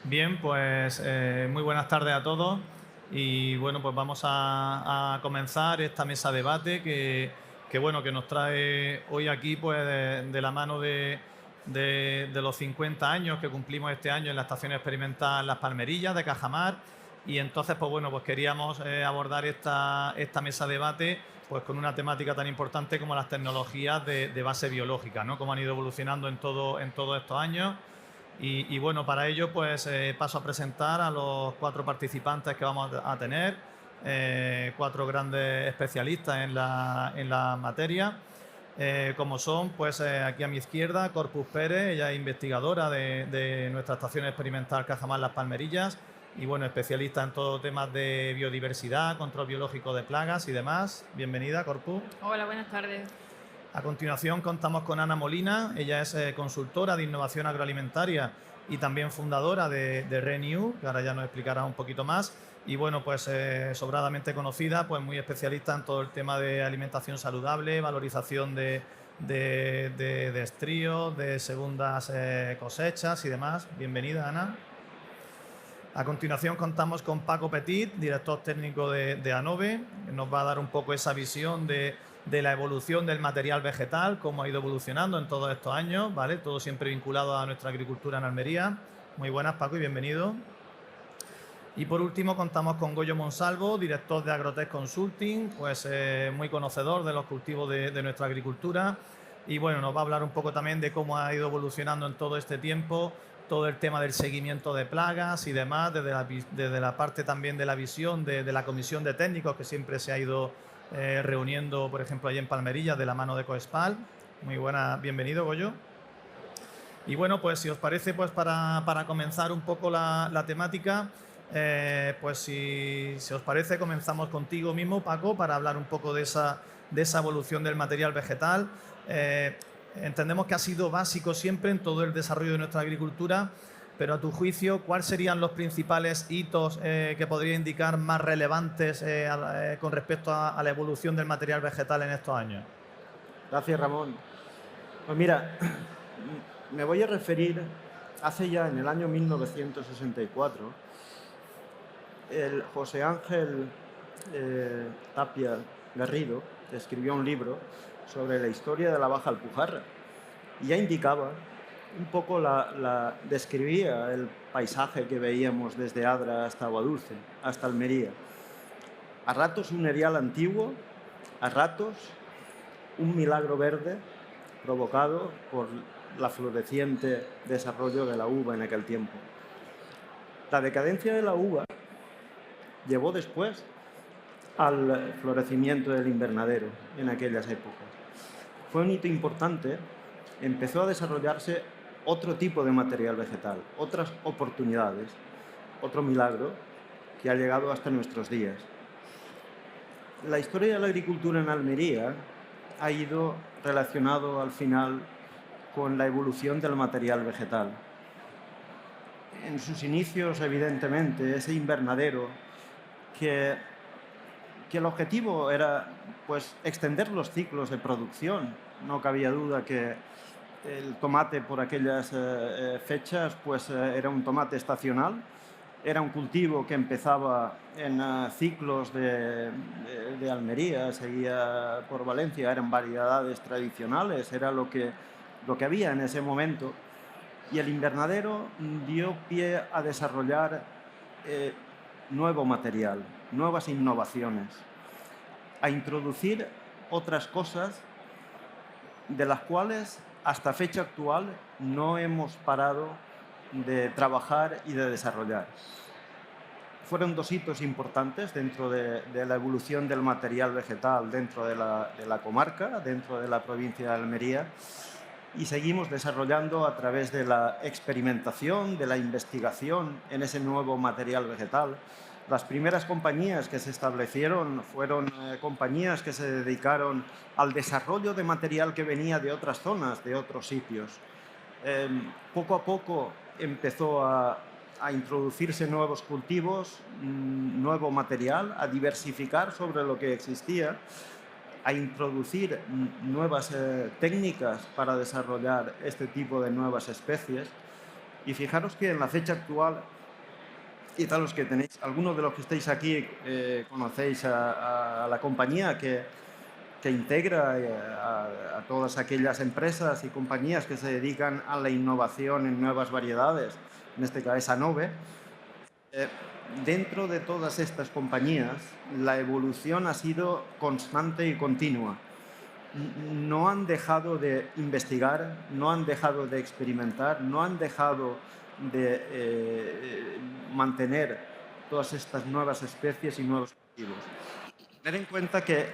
Bien, pues muy buenas tardes a todos y bueno, pues vamos a comenzar esta mesa debate bueno, que nos trae hoy aquí pues de la mano de los 50 años que cumplimos este año en la Estación Experimental Las Palmerillas de Cajamar. Y entonces pues bueno, pues queríamos abordar esta mesa debate pues con una temática tan importante como las tecnologías de base biológica, ¿no? Cómo han ido evolucionando en todos estos años. Y bueno, para ello pues paso a presentar a los cuatro participantes que vamos a tener, cuatro grandes especialistas en la materia, como son pues aquí a mi izquierda Corpus Pérez. Ella es investigadora de nuestra estación experimental Cajamar Las Palmerillas y bueno, especialista en todo temas de biodiversidad, control biológico de plagas y demás. Bienvenida, Corpus. Hola, buenas tardes. A continuación contamos con Ana Molina. Ella es consultora de innovación agroalimentaria y también fundadora de Renew, que ahora ya nos explicará un poquito más. Y bueno, pues sobradamente conocida, pues muy especialista en todo el tema de alimentación saludable, valorización de estríos, de segundas cosechas y demás. Bienvenida, Ana. A continuación contamos con Paco Petit, director técnico de ANOVE, que nos va a dar un poco esa visión de la evolución del material vegetal, cómo ha ido evolucionando en todos estos años, ¿vale? Todo siempre vinculado a nuestra agricultura en Almería. Muy buenas, Paco, y bienvenido. Y por último contamos con Goyo Monsalvo, director de Agrotech Consulting, pues muy conocedor de los cultivos de nuestra agricultura. Y bueno, nos va a hablar un poco también de cómo ha ido evolucionando en todo este tiempo todo el tema del seguimiento de plagas y demás, desde la parte también de la visión de la comisión de técnicos que siempre se ha ido reuniendo, por ejemplo, allí en Palmerillas, de la mano de Coespal. Muy buena, bienvenido, Goyo. Y bueno, pues si os parece, pues para comenzar un poco la temática, pues si os parece, comenzamos contigo mismo, Paco, para hablar un poco de esa evolución del material vegetal. Entendemos que ha sido básico siempre en todo el desarrollo de nuestra agricultura, pero a tu juicio, ¿cuáles serían los principales hitos que podría indicar más relevantes con respecto a la evolución del material vegetal en estos años? Gracias, Ramón. Pues mira, me voy a referir, hace ya en el año 1964, el José Ángel Tapia Garrido escribió un libro sobre la historia de la Baja Alpujarra y ya indicaba un poco describía el paisaje que veíamos desde Adra hasta Aguadulce, hasta Almería. A ratos un erial antiguo, a ratos un milagro verde provocado por la floreciente desarrollo de la uva en aquel tiempo. La decadencia de la uva llevó después al florecimiento del invernadero en aquellas épocas. Fue un hito importante, empezó a desarrollarse otro tipo de material vegetal, otras oportunidades, otro milagro que ha llegado hasta nuestros días. La historia de la agricultura en Almería ha ido relacionado al final con la evolución del material vegetal. En sus inicios, evidentemente, ese invernadero que el objetivo era pues, extender los ciclos de producción. No cabía duda que el tomate por aquellas fechas pues, era un tomate estacional. Era un cultivo que empezaba en ciclos de Almería, seguía por Valencia, eran variedades tradicionales, era lo que había en ese momento. Y el invernadero dio pie a desarrollar nuevo material, nuevas innovaciones, a introducir otras cosas de las cuales hasta fecha actual no hemos parado de trabajar y de desarrollar. Fueron dos hitos importantes dentro de la evolución del material vegetal dentro de la comarca, dentro de la provincia de Almería, y seguimos desarrollando a través de la experimentación, de la investigación en ese nuevo material vegetal. Las primeras compañías que se establecieron fueron compañías que se dedicaron al desarrollo de material que venía de otras zonas, de otros sitios. Poco a poco empezó a introducirse nuevos cultivos, nuevo material, a diversificar sobre lo que existía, a introducir nuevas técnicas para desarrollar este tipo de nuevas especies. Y fijaros que en la fecha actual, quizá los que tenéis, algunos de los que estáis aquí conocéis a la compañía que integra a todas aquellas empresas y compañías que se dedican a la innovación en nuevas variedades, en este caso es Anove. Dentro de todas estas compañías, la evolución ha sido constante y continua. No han dejado de investigar, no han dejado de experimentar, no han dejado de mantener todas estas nuevas especies y nuevos cultivos. Tener en cuenta que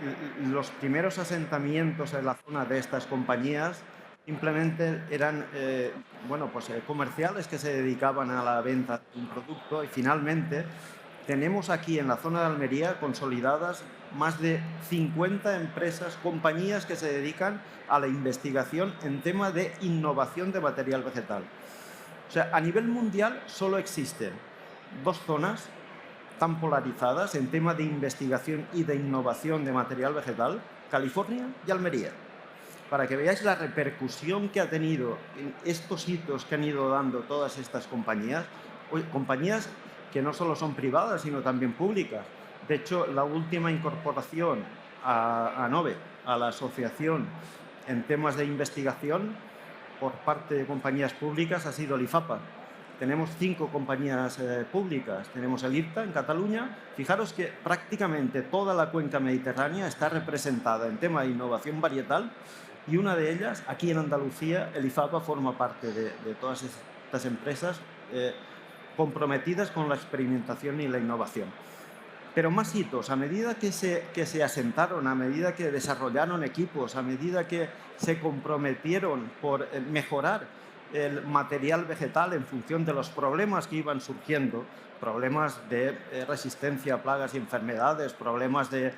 los primeros asentamientos en la zona de estas compañías simplemente eran comerciales que se dedicaban a la venta de un producto, y finalmente tenemos aquí en la zona de Almería consolidadas más de 50 empresas, compañías que se dedican a la investigación en tema de innovación de material vegetal. O sea, a nivel mundial solo existen 2 zonas tan polarizadas en tema de investigación y de innovación de material vegetal: California y Almería. Para que veáis la repercusión que ha tenido en estos hitos que han ido dando todas estas compañías que no solo son privadas, sino también públicas. De hecho, la última incorporación a Anove, a la asociación en temas de investigación por parte de compañías públicas, ha sido el IFAPA. Tenemos 5 compañías públicas. Tenemos el IRTA en Cataluña. Fijaros que prácticamente toda la cuenca mediterránea está representada en tema de innovación varietal, y una de ellas, aquí en Andalucía, el IFAPA forma parte de todas estas empresas comprometidas con la experimentación y la innovación. Pero más hitos, a medida que se asentaron, a medida que desarrollaron equipos, a medida que se comprometieron por mejorar el material vegetal en función de los problemas que iban surgiendo, problemas de resistencia a plagas y enfermedades, problemas de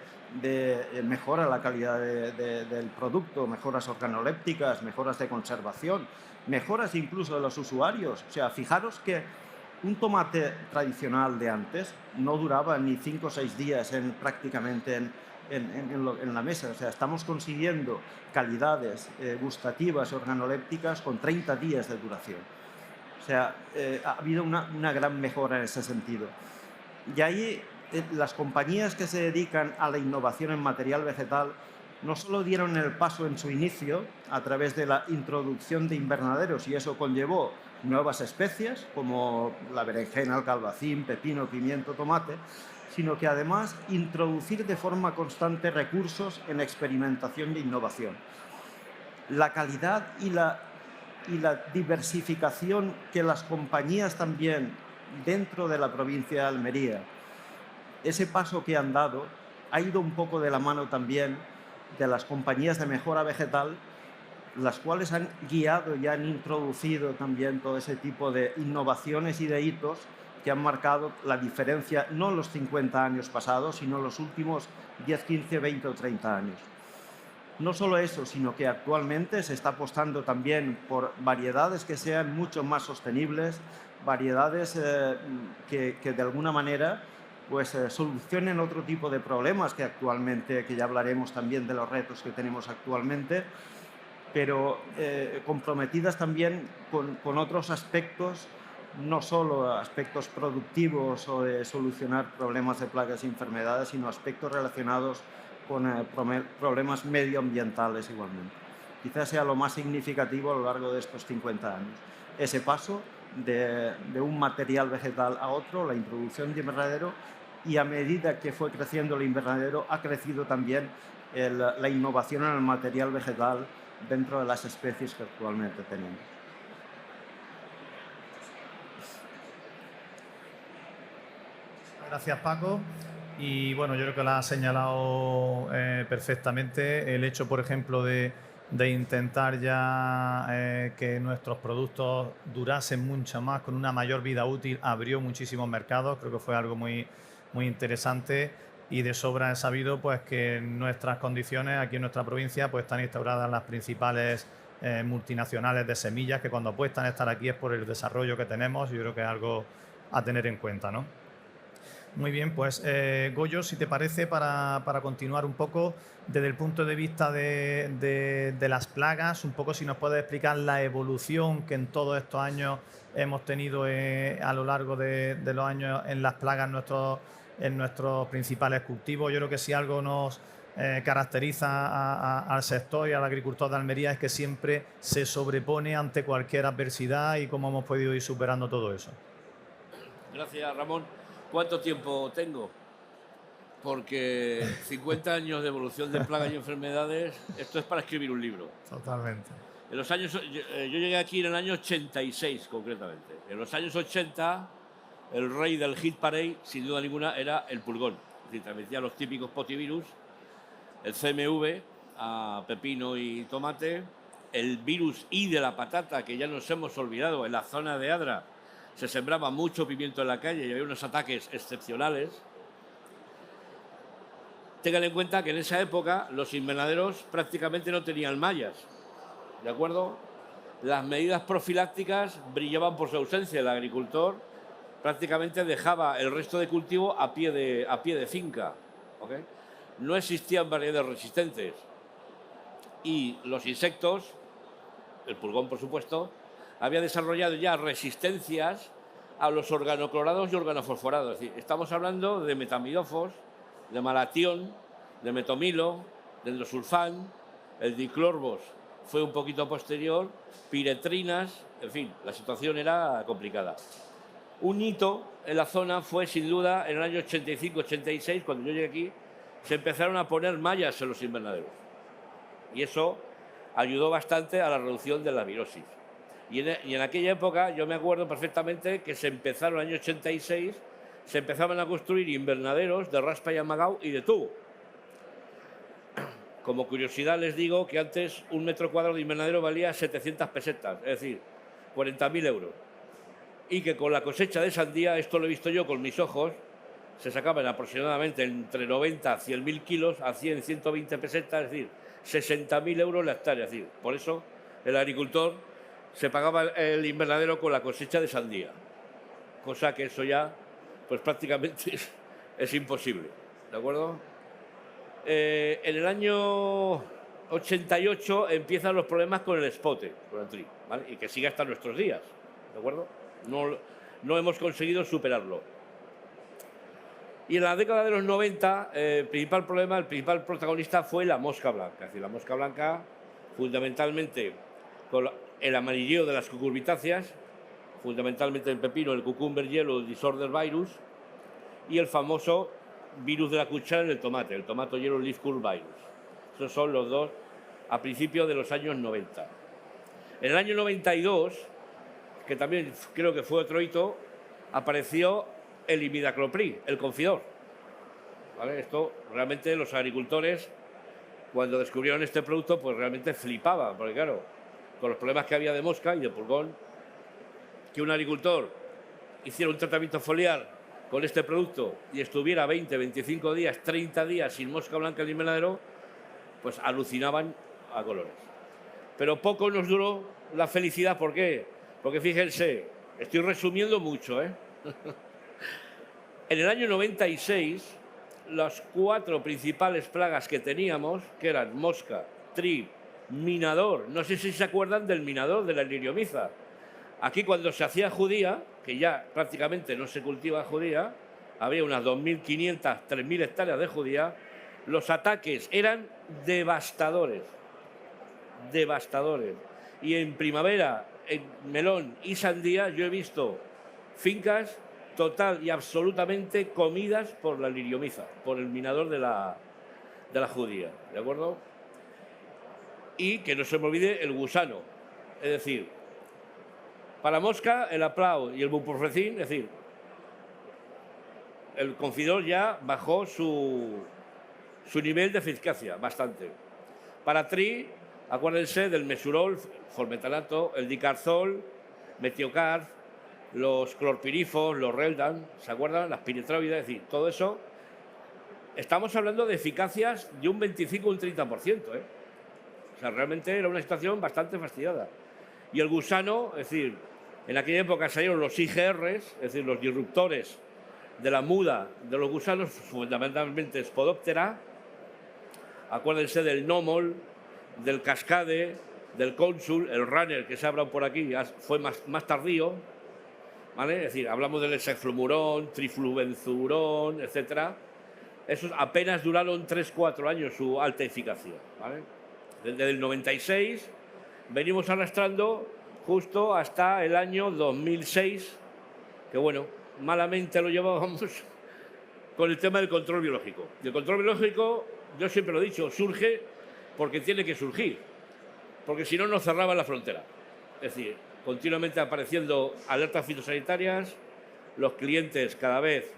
mejora la calidad del producto, mejoras organolépticas, mejoras de conservación, mejoras incluso de los usuarios. O sea, fijaros que un tomate tradicional de antes no duraba ni 5 o 6 días prácticamente en la mesa. O sea, estamos consiguiendo calidades gustativas, organolépticas con 30 días de duración. O sea, ha habido una gran mejora en ese sentido. Y ahí las compañías que se dedican a la innovación en material vegetal no solo dieron el paso en su inicio a través de la introducción de invernaderos, y eso conllevó nuevas especies como la berenjena, el calabacín, pepino, pimiento, tomate, sino que además introducir de forma constante recursos en experimentación e innovación. La calidad y la diversificación que las compañías también dentro de la provincia de Almería, ese paso que han dado, ha ido un poco de la mano también de las compañías de mejora vegetal, las cuales han guiado y han introducido también todo ese tipo de innovaciones y de hitos que han marcado la diferencia, no en los 50 años pasados, sino en los últimos 10, 15, 20 o 30 años. No solo eso, sino que actualmente se está apostando también por variedades que sean mucho más sostenibles, variedades que de alguna manera solucionen otro tipo de problemas que actualmente, que ya hablaremos también de los retos que tenemos actualmente, pero comprometidas también con otros aspectos, no solo aspectos productivos o de solucionar problemas de plagas y enfermedades, sino aspectos relacionados con problemas medioambientales igualmente. Quizás sea lo más significativo a lo largo de estos 50 años. Ese paso de un material vegetal a otro, la introducción de invernadero, y a medida que fue creciendo el invernadero, ha crecido también la innovación en el material vegetal dentro de las especies que actualmente tenemos. Gracias, Paco. Y bueno, yo creo que lo has señalado perfectamente. El hecho, por ejemplo, de intentar ya que nuestros productos durasen mucho más, con una mayor vida útil, abrió muchísimos mercados. Creo que fue algo muy, muy interesante, y de sobra he sabido pues que en nuestras condiciones, aquí en nuestra provincia, pues están instauradas las principales multinacionales de semillas, que cuando apuestan a estar aquí es por el desarrollo que tenemos. Yo creo que es algo a tener en cuenta, ¿no? Muy bien, pues Goyo, si te parece, para continuar un poco desde el punto de vista de las plagas, un poco si nos puedes explicar la evolución que en todos estos años hemos tenido a lo largo de los años en las plagas en nuestros principales cultivos. Yo creo que si algo nos caracteriza al sector y al agricultor de Almería es que siempre se sobrepone ante cualquier adversidad y cómo hemos podido ir superando todo eso. Gracias, Ramón. ¿Cuánto tiempo tengo? Porque 50 años de evolución de plagas y enfermedades, esto es para escribir un libro. Totalmente. En los años, yo llegué aquí en el año 86, concretamente. En los años 80, el rey del hit parade, sin duda ninguna, era el pulgón. Es decir, transmitía los típicos potivirus, el CMV, a pepino y tomate, el virus I de la patata, que ya nos hemos olvidado, en la zona de Adra se sembraba mucho pimiento en la calle y había unos ataques excepcionales. Tengan en cuenta que en esa época los invernaderos prácticamente no tenían mallas, ¿de acuerdo? Las medidas profilácticas brillaban por su ausencia. El agricultor prácticamente dejaba el resto de cultivo a pie de finca, ¿ok? No existían variedades resistentes y los insectos, el pulgón por supuesto, había desarrollado ya resistencias a los organoclorados y organofosforados. Es decir, estamos hablando de metamidofos, de malatión, de metomilo, de endosulfán, el diclorbos fue un poquito posterior, piretrinas, en fin, la situación era complicada. Un hito en la zona fue sin duda en el año 85-86, cuando yo llegué aquí, se empezaron a poner mallas en los invernaderos. Y eso ayudó bastante a la reducción de la virosis. Y en aquella época yo me acuerdo perfectamente que se empezaron en el año 86, se empezaban a construir invernaderos de raspa y amagao y de tubo. Como curiosidad les digo que antes un metro cuadrado de invernadero valía 700 pesetas, es decir, 40.000 euros. Y que con la cosecha de sandía, esto lo he visto yo con mis ojos, se sacaban aproximadamente entre 90 a 100.000 kilos a 100, 120 pesetas, es decir, 60.000 euros la hectárea. Es decir, por eso el agricultor se pagaba el invernadero con la cosecha de sandía, cosa que eso ya, pues prácticamente es imposible, ¿de acuerdo? En el año 88 empiezan los problemas con el espote, con el tri, ¿vale? Y que sigue hasta nuestros días, ¿de acuerdo? No hemos conseguido superarlo. Y en la década de los 90, el principal protagonista fue la mosca blanca. Es decir, la mosca blanca, fundamentalmente con el amarilleo de las cucurbitáceas, fundamentalmente el pepino, el cucumber yellow disorder virus, y el famoso virus de la cuchara en el tomato yellow leaf curl virus. Esos son los dos a principios de los años 90. En el año 92, que también creo que fue otro hito, apareció el imidacloprid, el confidor. ¿Vale? Esto realmente los agricultores, cuando descubrieron este producto, pues realmente flipaban, porque claro, con los problemas que había de mosca y de pulgón, que un agricultor hiciera un tratamiento foliar con este producto y estuviera 20, 25 días, 30 días sin mosca blanca en el invernadero, pues alucinaban a colores. Pero poco nos duró la felicidad. ¿Por qué? Porque fíjense, estoy resumiendo mucho, ¿eh? En el año 96, las 4 principales plagas que teníamos, que eran mosca, tri, minador, no sé si se acuerdan del minador, de la liriomiza. Aquí cuando se hacía judía, que ya prácticamente no se cultiva judía, había unas 2.500, 3.000 hectáreas de judía, los ataques eran devastadores, devastadores. Y en primavera, en melón y sandía, yo he visto fincas total y absolutamente comidas por la liriomiza, por el minador de la judía, ¿de acuerdo? Y que no se me olvide el gusano, es decir, para mosca el aplau y el buprofecin, es decir, el confidor ya bajó su nivel de eficacia bastante. Para tri, acuérdense del mesurol, formetanato, el dicarzol, metiocar, los clorpirifos, los reldan, ¿se acuerdan? Las piretroides, es decir, todo eso. Estamos hablando de eficacias de un 25 o un 30%, ¿eh? O sea, realmente era una situación bastante fastidiada. Y el gusano, es decir, en aquella época salieron los IGRs, es decir, los disruptores de la muda de los gusanos, fundamentalmente Spodoptera. Acuérdense del Nomol, del Cascade, del Cónsul, el Runner, que se ha hablado por aquí, fue más tardío, ¿vale? Es decir, hablamos del hexaflumurón, triflubenzurón, etcétera. Esos apenas duraron 3-4 años su alta eficacia, ¿vale? Desde el 96 venimos arrastrando justo hasta el año 2006, que bueno, malamente lo llevábamos con el tema del control biológico. Y el control biológico, yo siempre lo he dicho, surge porque tiene que surgir, porque si no nos cerraban la frontera. Es decir, continuamente apareciendo alertas fitosanitarias, los clientes cada vez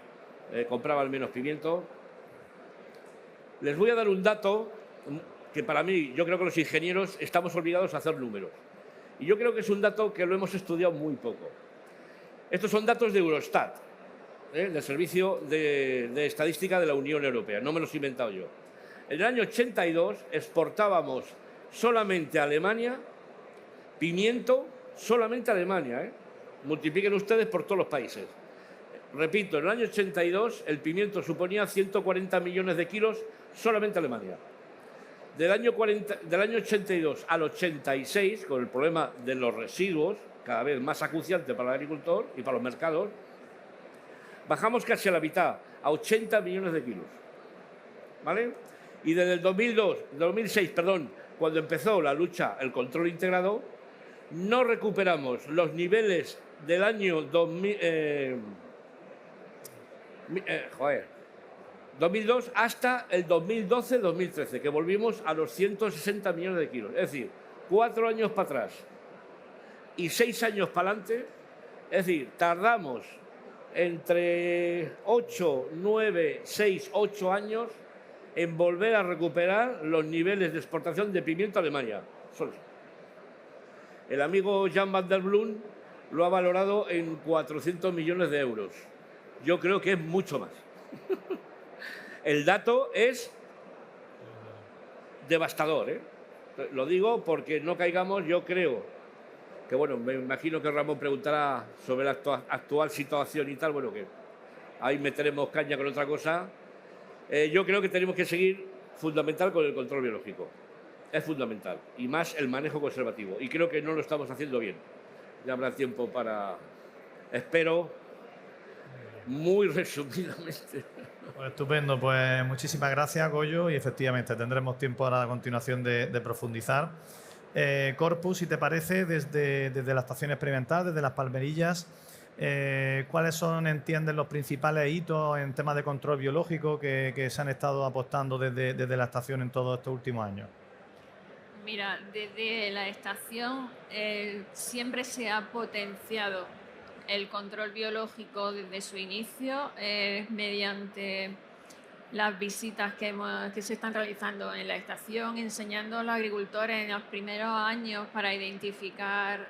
compraban menos pimiento. Les voy a dar un dato que para mí, yo creo que los ingenieros estamos obligados a hacer números. Y yo creo que es un dato que lo hemos estudiado muy poco. Estos son datos de Eurostat, del Servicio de Estadística de la Unión Europea, no me los he inventado yo. En el año 82 exportábamos solamente a Alemania pimiento, solamente a Alemania. Multipliquen ustedes por todos los países. Repito, en el año 82 el pimiento suponía 140 millones de kilos solamente a Alemania. Del año 82 al 86, con el problema de los residuos, cada vez más acuciante para el agricultor y para los mercados, bajamos casi a la mitad, a 80 millones de kilos. ¿Vale? Y desde el 2006, cuando empezó la lucha, el control integrado, no recuperamos los niveles del año 2002 hasta el 2012-2013, que volvimos a los 160 millones de kilos. Es decir, 4 años para atrás y 6 años para adelante. Es decir, tardamos entre 8, 9, 6, 8 años en volver a recuperar los niveles de exportación de pimiento a Alemania. El amigo Jan van der Bloem lo ha valorado en 400 millones de euros. Yo creo que es mucho más. El dato es devastador, ¿eh? Lo digo porque no caigamos, yo creo que, bueno, me imagino que Ramón preguntará sobre la actual situación y tal, bueno, que ahí meteremos caña con otra cosa. Yo creo que tenemos que seguir fundamental con el control biológico. Es fundamental. Y más el manejo conservativo. Y creo que no lo estamos haciendo bien. Ya habrá tiempo para... Espero, muy resumidamente. Pues estupendo. Pues muchísimas gracias, Goyo. Y efectivamente tendremos tiempo ahora a continuación de profundizar. Corpus, si te parece, desde la estación experimental, desde las Palmerillas, ¿cuáles son, entienden, los principales hitos en temas de control biológico que se han estado apostando desde la estación en todos estos últimos años? Mira, desde la estación siempre se ha potenciado el control biológico desde su inicio mediante las visitas que se están realizando en la estación, enseñando a los agricultores en los primeros años para identificar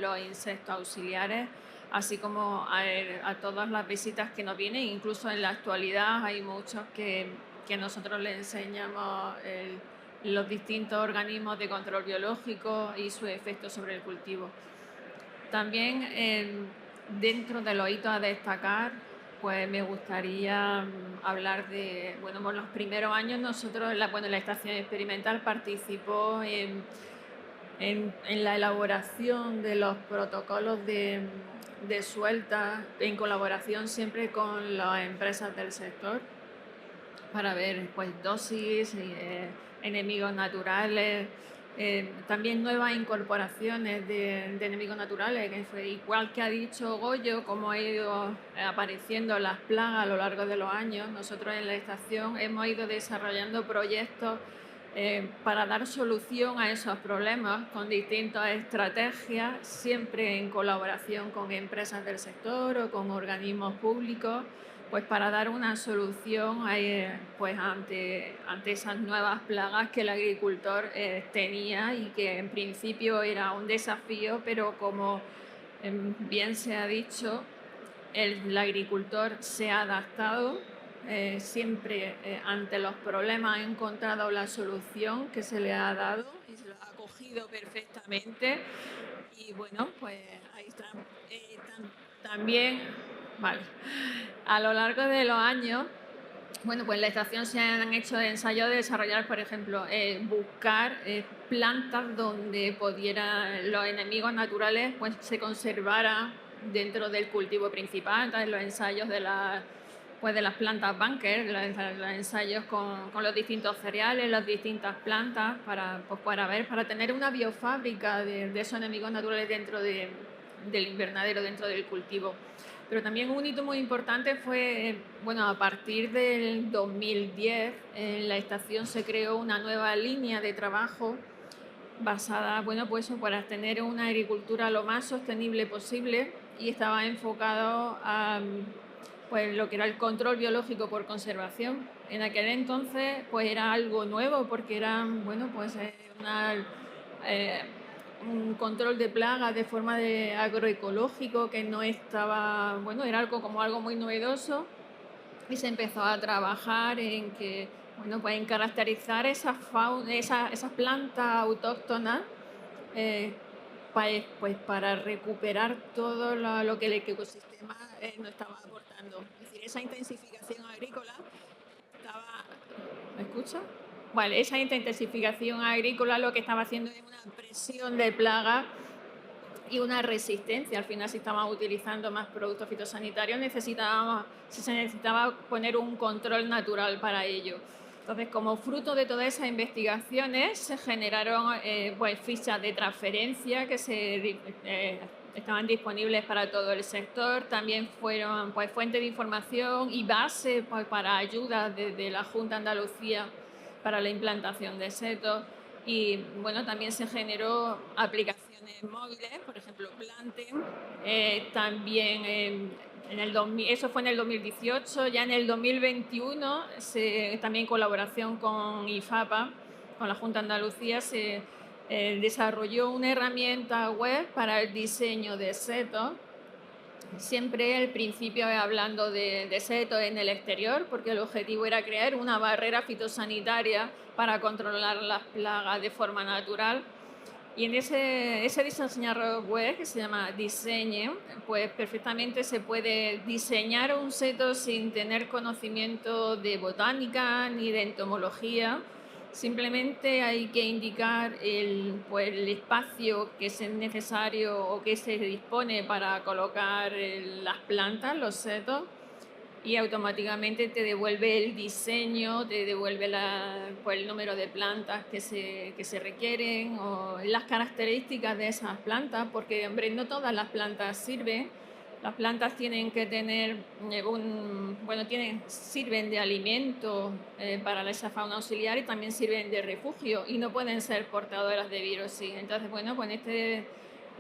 los insectos auxiliares, así como a todas las visitas que nos vienen. Incluso en la actualidad hay muchos que nosotros les enseñamos los distintos organismos de control biológico y sus efectos sobre el cultivo. También dentro de los hitos a destacar, pues me gustaría hablar de, bueno, por los primeros años nosotros, la estación experimental participó en la elaboración de los protocolos de suelta, en colaboración siempre con las empresas del sector, para ver pues dosis, enemigos naturales, también nuevas incorporaciones de enemigos naturales, que fue igual que ha dicho Goyo, cómo han ido apareciendo las plagas a lo largo de los años. Nosotros en la estación hemos ido desarrollando proyectos para dar solución a esos problemas con distintas estrategias, siempre en colaboración con empresas del sector o con organismos públicos, pues para dar una solución pues ante esas nuevas plagas que el agricultor tenía y que en principio era un desafío, pero como bien se ha dicho, el agricultor se ha adaptado, siempre ante los problemas ha encontrado la solución que se le ha dado y se lo ha acogido perfectamente. Y bueno, pues ahí está. También, vale. A lo largo de los años, bueno, pues en la estación se han hecho ensayos de desarrollar, por ejemplo, buscar plantas donde pudieran los enemigos naturales pues se conservaran dentro del cultivo principal. Entonces los ensayos pues de las plantas bunker, los ensayos con los distintos cereales, las distintas plantas, pues para tener una biofábrica de esos enemigos naturales dentro del invernadero, dentro del cultivo. Pero también un hito muy importante fue, bueno, a partir del 2010, en la estación se creó una nueva línea de trabajo basada, bueno, pues para tener una agricultura lo más sostenible posible y estaba enfocado a pues lo que era el control biológico por conservación. En aquel entonces pues era algo nuevo porque era, bueno, pues eh, un control de plagas de forma de agroecológico que no estaba, bueno, era como algo muy novedoso y se empezó a trabajar en que, bueno, pues en caracterizar esas plantas autóctonas eh, pues para recuperar todo lo que el ecosistema nos estaba aportando. Es decir, esa intensificación agrícola estaba... ¿Me escucha? Vale, esa intensificación agrícola lo que estaba haciendo es una presión de plagas y una resistencia. Al final, si estábamos utilizando más productos fitosanitarios, se necesitaba poner un control natural para ello. Entonces, como fruto de todas esas investigaciones, se generaron pues, fichas de transferencia que estaban disponibles para todo el sector. También fueron pues, fuente de información y base pues, para ayuda desde la Junta de Andalucía para la implantación de setos. Y bueno, también se generó aplicaciones móviles, por ejemplo, Planten. También eso fue en el 2018, ya en el 2021, también en colaboración con IFAPA, con la Junta de Andalucía, se desarrolló una herramienta web para el diseño de setos. Siempre el principio es hablando de setos en el exterior, porque el objetivo era crear una barrera fitosanitaria para controlar las plagas de forma natural. Y en ese diseñador web que se llama Diseñe, pues perfectamente se puede diseñar un seto sin tener conocimiento de botánica ni de entomología. Simplemente hay que indicar pues, el espacio que es necesario o que se dispone para colocar las plantas, los setos, y automáticamente te devuelve el diseño, te devuelve pues, el número de plantas que se requieren o las características de esas plantas, porque hombre, no todas las plantas sirven. Las plantas tienen que tener sirven de alimento para esa fauna auxiliar y también sirven de refugio y no pueden ser portadoras de virus. Sí. Entonces, bueno, pues en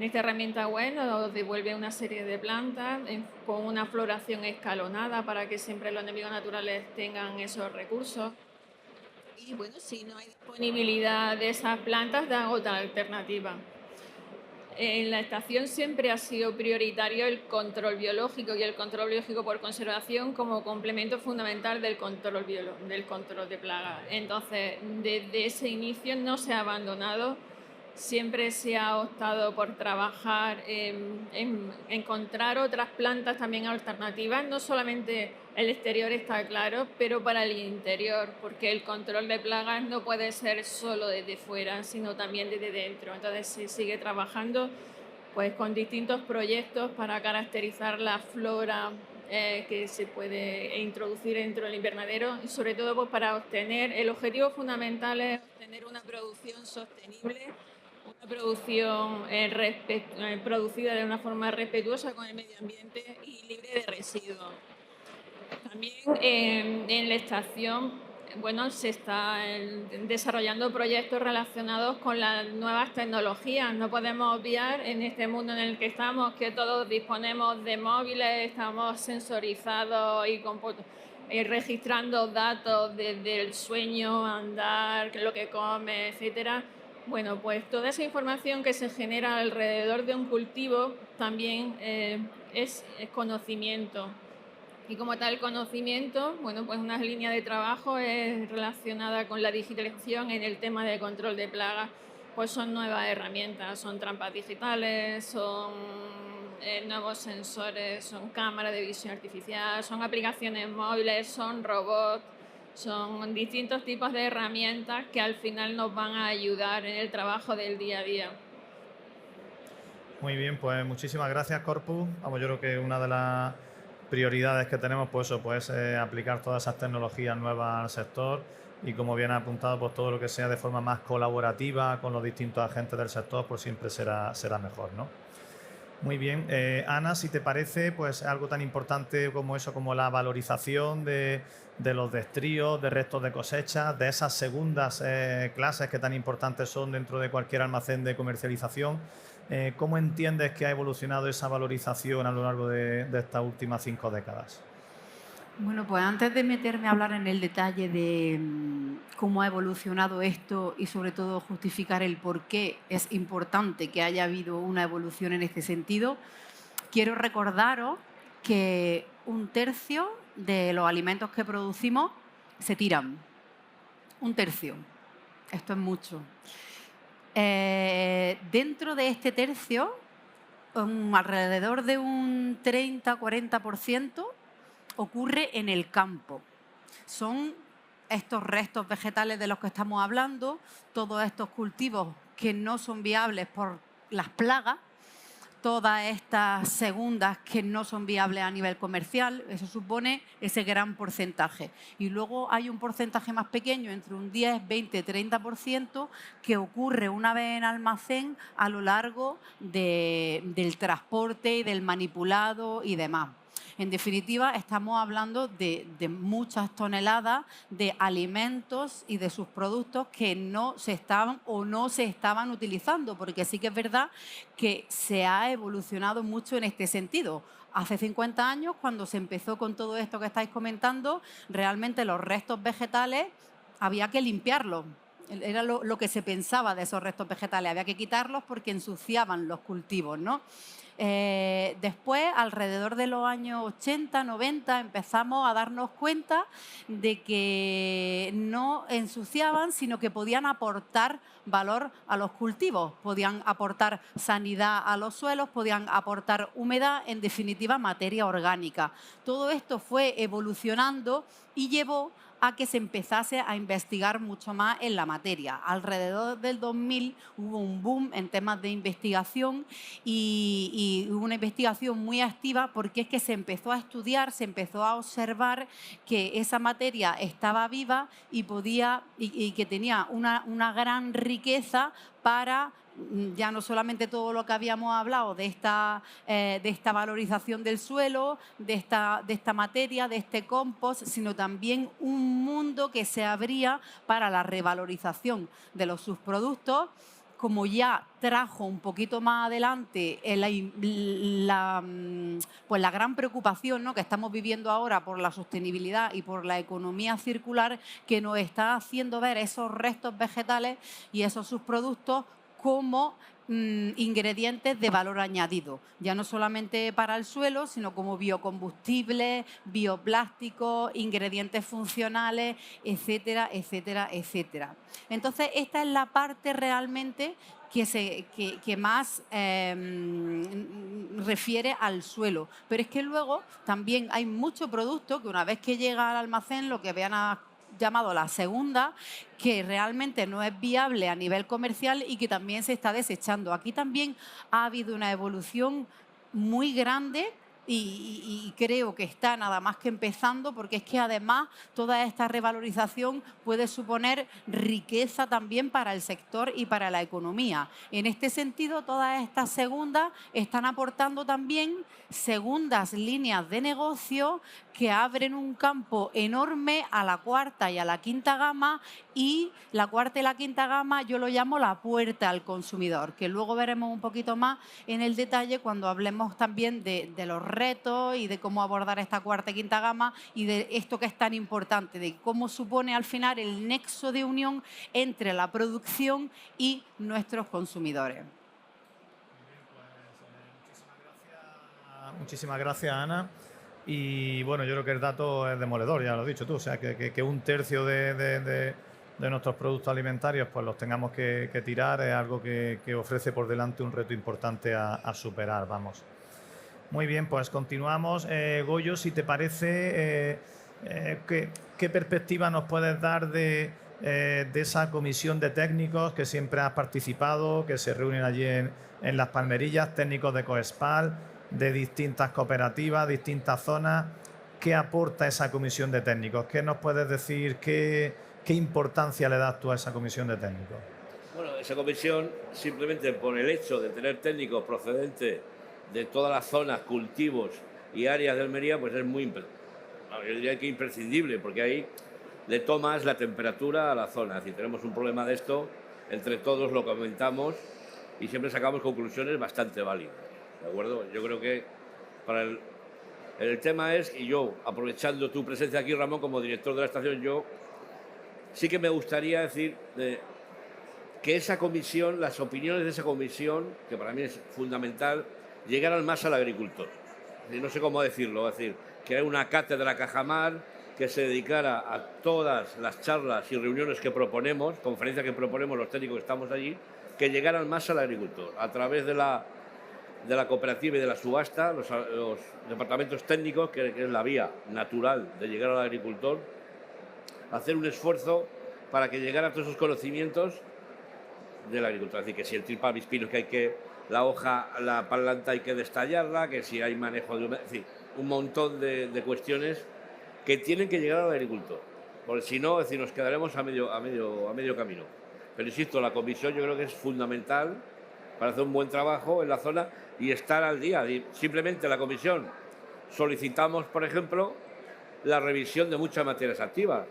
esta herramienta web nos devuelve una serie de plantas con una floración escalonada para que siempre los enemigos naturales tengan esos recursos. Y bueno, si no hay disponibilidad de esas plantas, dan otra alternativa. En la estación siempre ha sido prioritario el control biológico y el control biológico por conservación como complemento fundamental del control de plagas. Entonces, desde ese inicio no se ha abandonado. Siempre se ha optado por trabajar en encontrar otras plantas también alternativas. No solamente el exterior está claro, pero para el interior, porque el control de plagas no puede ser solo desde fuera, sino también desde dentro. Entonces se sigue trabajando pues, con distintos proyectos para caracterizar la flora que se puede introducir dentro del invernadero y sobre todo pues, para obtener, el objetivo fundamental es obtener una producción sostenible, una producción producida de una forma respetuosa con el medio ambiente y libre de residuos. También en la estación, bueno, se están desarrollando proyectos relacionados con las nuevas tecnologías. No podemos obviar en este mundo en el que estamos que todos disponemos de móviles, estamos sensorizados y registrando datos desde el sueño, andar, lo que come, etcétera. Bueno, pues toda esa información que se genera alrededor de un cultivo también es conocimiento. Y como tal conocimiento, bueno, pues una línea de trabajo es relacionada con la digitalización en el tema de control de plagas, pues son nuevas herramientas, son trampas digitales, son nuevos sensores, son cámaras de visión artificial, son aplicaciones móviles, son robots, son distintos tipos de herramientas que al final nos van a ayudar en el trabajo del día a día. Muy bien, pues muchísimas gracias, Corpus. Vamos, yo creo que una de las prioridades que tenemos, pues eso, pues aplicar todas esas tecnologías nuevas al sector y, como bien ha apuntado, pues todo lo que sea de forma más colaborativa con los distintos agentes del sector, pues siempre será mejor, ¿no? Muy bien. Ana, si te parece, pues algo tan importante como eso, como la valorización de los destríos, de restos de cosecha, de esas segundas clases que tan importantes son dentro de cualquier almacén de comercialización. ¿Cómo entiendes que ha evolucionado esa valorización a lo largo de estas últimas 5 décadas? Bueno, pues antes de meterme a hablar en el detalle de cómo ha evolucionado esto y sobre todo justificar el por qué es importante que haya habido una evolución en este sentido, quiero recordaros que 1/3 de los alimentos que producimos se tiran. 1/3. Esto es mucho. Dentro de este tercio, alrededor de un 30-40% ocurre en el campo. Son estos restos vegetales de los que estamos hablando, todos estos cultivos que no son viables por las plagas, todas estas segundas que no son viables a nivel comercial, eso supone ese gran porcentaje. Y luego hay un porcentaje más pequeño, entre un 10, 20, 30%, que ocurre una vez en almacén a lo largo del transporte y del manipulado y demás. En definitiva, estamos hablando de muchas toneladas de alimentos y de sus productos que no se estaban utilizando, porque sí que es verdad que se ha evolucionado mucho en este sentido. Hace 50 años, cuando se empezó con todo esto que estáis comentando, realmente los restos vegetales había que limpiarlos. Era lo que se pensaba de esos restos vegetales, había que quitarlos porque ensuciaban los cultivos, ¿no? Después, alrededor de los años 80, 90, empezamos a darnos cuenta de que no ensuciaban, sino que podían aportar valor a los cultivos, podían aportar sanidad a los suelos, podían aportar humedad, en definitiva, materia orgánica. Todo esto fue evolucionando y llevó a que se empezase a investigar mucho más en la materia. Alrededor del 2000 hubo un boom en temas de investigación y hubo una investigación muy activa porque es que se empezó a estudiar, se empezó a observar que esa materia estaba viva y que tenía una gran riqueza para ya no solamente todo lo que habíamos hablado de esta valorización del suelo, de esta materia, de este compost, sino también un mundo que se abría para la revalorización de los subproductos, como ya trajo un poquito más adelante la gran preocupación, ¿no?, que estamos viviendo ahora por la sostenibilidad y por la economía circular, que nos está haciendo ver esos restos vegetales y esos subproductos como ingredientes de valor añadido, ya no solamente para el suelo, sino como biocombustibles, bioplásticos, ingredientes funcionales, etcétera, etcétera, etcétera. Entonces, esta es la parte realmente que más refiere al suelo. Pero es que luego también hay mucho producto que una vez que llega al almacén, lo que vean llamado la segunda, que realmente no es viable a nivel comercial y que también se está desechando. Aquí también ha habido una evolución muy grande y creo que está nada más que empezando, porque es que además toda esta revalorización puede suponer riqueza también para el sector y para la economía. En este sentido, todas estas segundas están aportando también segundas líneas de negocio que abren un campo enorme a la cuarta y a la quinta gama, y la cuarta y la quinta gama yo lo llamo la puerta al consumidor, que luego veremos un poquito más en el detalle cuando hablemos también de los retos y de cómo abordar esta cuarta y quinta gama y de esto que es tan importante, de cómo supone al final el nexo de unión entre la producción y nuestros consumidores. Muchísimas gracias, Ana. Y bueno, yo creo que el dato es demoledor, ya lo has dicho tú, o sea, que 1/3 de nuestros productos alimentarios pues los tengamos que tirar es algo que ofrece por delante un reto importante a superar, vamos. Muy bien, pues continuamos. Goyo, si te parece, ¿qué perspectiva nos puedes dar de esa comisión de técnicos que siempre has participado, que se reúnen allí en Las Palmerillas, técnicos de Coespal, de distintas cooperativas, distintas zonas? ¿Qué aporta esa comisión de técnicos? ¿Qué nos puedes decir? ¿Qué importancia le das tú a esa comisión de técnicos? Bueno, esa comisión, simplemente por el hecho de tener técnicos procedentes de todas las zonas, cultivos y áreas de Almería, pues es muy, yo diría que imprescindible, porque ahí le tomas la temperatura a la zona. Si tenemos un problema de esto, entre todos lo comentamos y siempre sacamos conclusiones bastante válidas, ¿de acuerdo? Yo creo que para el tema es, y yo, aprovechando tu presencia aquí, Ramón, como director de la estación, yo sí que me gustaría decir que esa comisión, las opiniones de esa comisión, que para mí es fundamental, llegaran más al agricultor. No sé cómo decirlo, es decir, que haya una cátedra Cajamar que se dedicara a todas las charlas y reuniones que proponemos, conferencias que proponemos los técnicos que estamos allí, que llegaran más al agricultor, a través de la cooperativa y de la subasta, los departamentos técnicos, que es la vía natural de llegar al agricultor, hacer un esfuerzo para que llegaran todos esos conocimientos del agricultor. Es decir, que si el trilpavispino, que la hoja, la planta hay que destallarla, que si hay manejo de humedad, es decir, un montón de cuestiones que tienen que llegar al agricultor, porque si no, es decir, nos quedaremos a medio camino. Pero insisto, la comisión yo creo que es fundamental para hacer un buen trabajo en la zona y estar al día. Y simplemente la comisión solicitamos, por ejemplo, la revisión de muchas materias activas,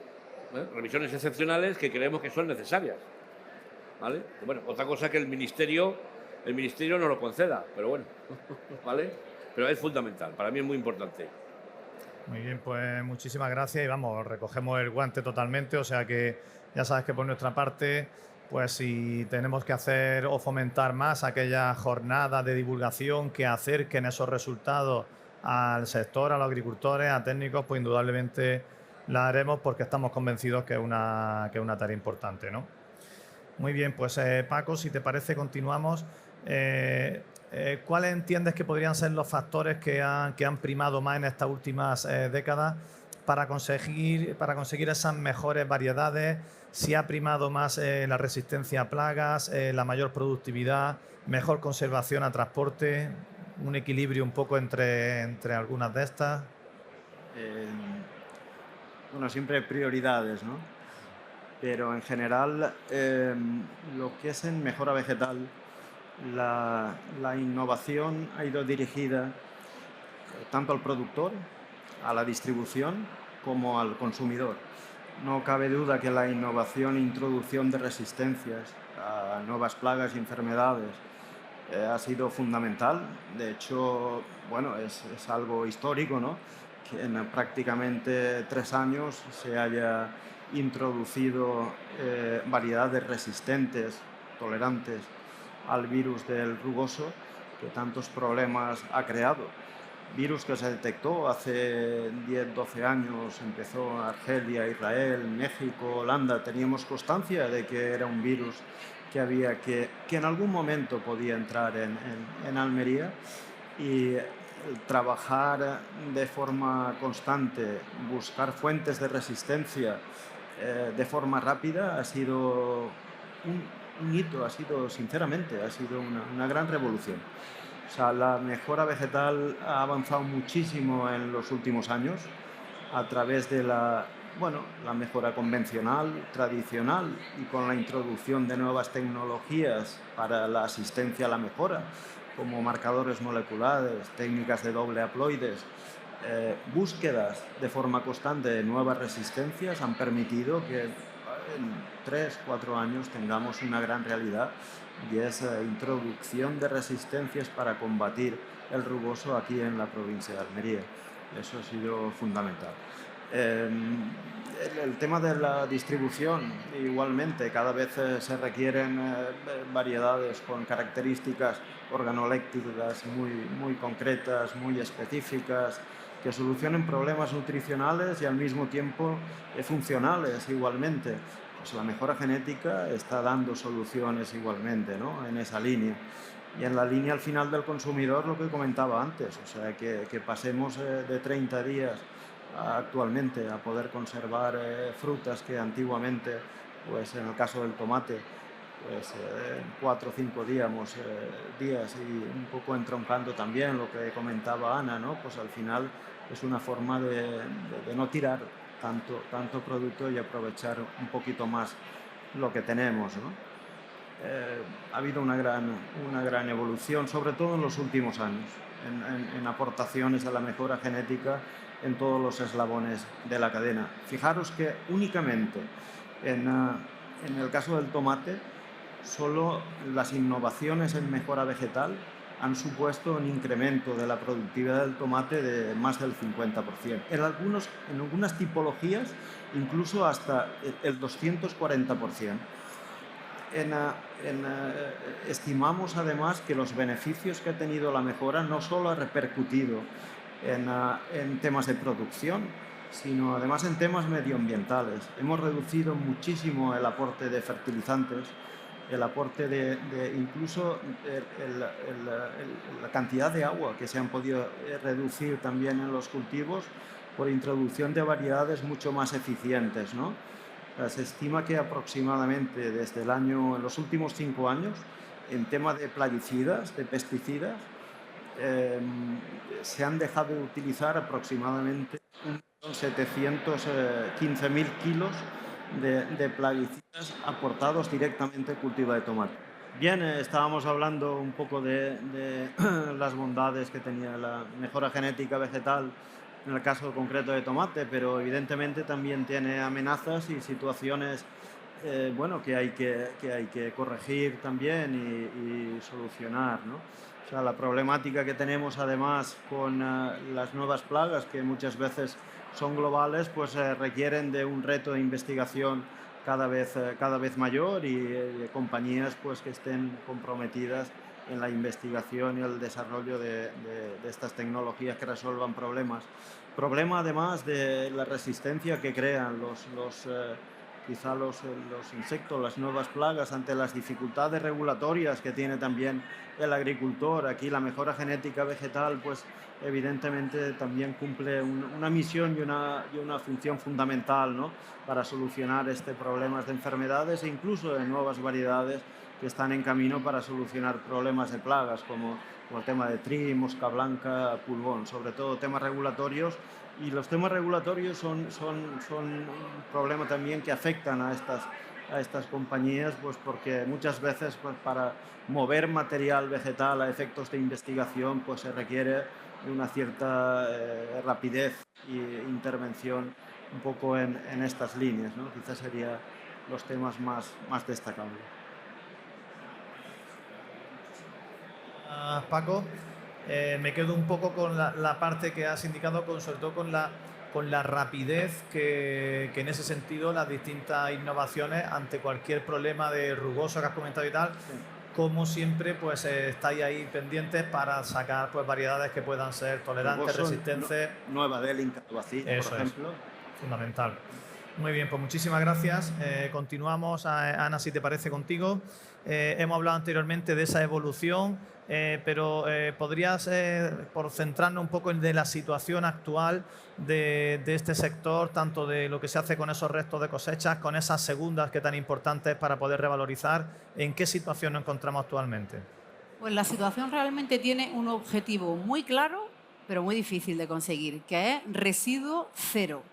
revisiones excepcionales que creemos que son necesarias, ¿vale? Bueno, otra cosa que el ministerio no lo conceda, pero bueno, ¿vale? Pero es fundamental, para mí es muy importante. Muy bien, pues muchísimas gracias y vamos, recogemos el guante totalmente, o sea que ya sabes que por nuestra parte, pues si tenemos que hacer o fomentar más aquellas jornadas de divulgación que acerquen esos resultados al sector, a los agricultores, a técnicos, pues indudablemente la haremos porque estamos convencidos que es una tarea importante, ¿no? Muy bien, pues Paco, si te parece, continuamos. ¿Cuáles entiendes que podrían ser los factores que han primado más en estas últimas décadas para conseguir esas mejores variedades? Si ha primado más la resistencia a plagas, la mayor productividad, mejor conservación a transporte, un equilibrio un poco entre algunas de estas. Bueno, siempre hay prioridades, ¿no? Pero en general, lo que es en mejora vegetal, la innovación ha ido dirigida tanto al productor, a la distribución, como al consumidor. No cabe duda que la innovación e introducción de resistencias a nuevas plagas y enfermedades ha sido fundamental. De hecho, bueno, es algo histórico, ¿no? Que en prácticamente 3 años se haya introducido variedades resistentes, tolerantes al virus del rugoso, que tantos problemas ha creado. Virus que se detectó hace 10-12 años, empezó en Argelia, Israel, México, Holanda. Teníamos constancia de que era un virus que en algún momento podía entrar en Almería, y trabajar de forma constante, buscar fuentes de resistencia de forma rápida ha sido un hito, sinceramente, ha sido una gran revolución. O sea, la mejora vegetal ha avanzado muchísimo en los últimos años a través de la mejora convencional, tradicional, y con la introducción de nuevas tecnologías para la asistencia a la mejora, como marcadores moleculares, técnicas de doble haploides, búsquedas de forma constante de nuevas resistencias han permitido que en 3-4 años tengamos una gran realidad, y es introducción de resistencias para combatir el rugoso aquí en la provincia de Almería. Eso ha sido fundamental. El tema de la distribución, igualmente, cada vez se requieren variedades con características organolépticas muy concretas, muy específicas, que solucionen problemas nutricionales y al mismo tiempo funcionales igualmente. Pues la mejora genética está dando soluciones igualmente, ¿no?, en esa línea. Y en la línea al final del consumidor, lo que comentaba antes, o sea, que pasemos de 30 días actualmente a poder conservar frutas que antiguamente, pues en el caso del tomate, pues 4 o 5 días y un poco entroncando también lo que comentaba Ana, ¿no? Pues al final es una forma de no tirar tanto producto y aprovechar un poquito más lo que tenemos, ¿no? Ha habido una gran evolución, sobre todo en los últimos años, en aportaciones a la mejora genética en todos los eslabones de la cadena. Fijaros que únicamente en el caso del tomate, solo las innovaciones en mejora vegetal han supuesto un incremento de la productividad del tomate de más del 50%. En algunas tipologías, incluso hasta el 240%. Estimamos además que los beneficios que ha tenido la mejora no solo ha repercutido en temas de producción, sino además en temas medioambientales. Hemos reducido muchísimo el aporte de fertilizantes, el aporte incluso la cantidad de agua que se han podido reducir también en los cultivos por introducción de variedades mucho más eficientes, ¿no? Se estima que aproximadamente desde en los últimos 5 años, en tema de plaguicidas, de pesticidas, se han dejado de utilizar aproximadamente 1.715.000 kilos de plaguicidas aportados directamente al cultivo de tomate. Bien, estábamos hablando un poco de las bondades que tenía la mejora genética vegetal en el caso concreto de tomate, pero evidentemente también tiene amenazas y situaciones que hay que corregir también y solucionar, ¿no? O sea, la problemática que tenemos además con las nuevas plagas, que muchas veces son globales, pues requieren de un reto de investigación cada vez mayor y de compañías pues, que estén comprometidas en la investigación y el desarrollo de estas tecnologías que resuelvan problemas. Problema además de la resistencia que crean quizá los insectos, las nuevas plagas, ante las dificultades regulatorias que tiene también el agricultor. Aquí la mejora genética vegetal, pues evidentemente también cumple una misión y una función fundamental, ¿no? Para solucionar problemas de enfermedades e incluso de nuevas variedades que están en camino para solucionar problemas de plagas como el tema de trim, mosca blanca, pulgón, sobre todo temas regulatorios. Y los temas regulatorios son un problema también que afectan a estas compañías, pues porque muchas veces pues, para mover material vegetal a efectos de investigación pues se requiere una cierta rapidez e intervención un poco en estas líneas, ¿no? Quizás serían los temas más destacables. Paco, me quedo un poco con la parte que has indicado, sobre todo con la rapidez que en ese sentido las distintas innovaciones ante cualquier problema de rugoso que has comentado y tal, sí. Como siempre pues estáis ahí pendientes para sacar pues variedades que puedan ser tolerantes, rugoso, resistentes. Nueva Delhi, por ejemplo. Es fundamental. Muy bien, pues muchísimas gracias. Continuamos, Ana, si te parece, contigo. Hemos hablado anteriormente de esa evolución, pero podrías, por centrarnos un poco en de la situación actual de este sector, tanto de lo que se hace con esos restos de cosechas, con esas segundas que tan importantes para poder revalorizar, ¿en qué situación nos encontramos actualmente? Pues la situación realmente tiene un objetivo muy claro, pero muy difícil de conseguir, que es residuo cero.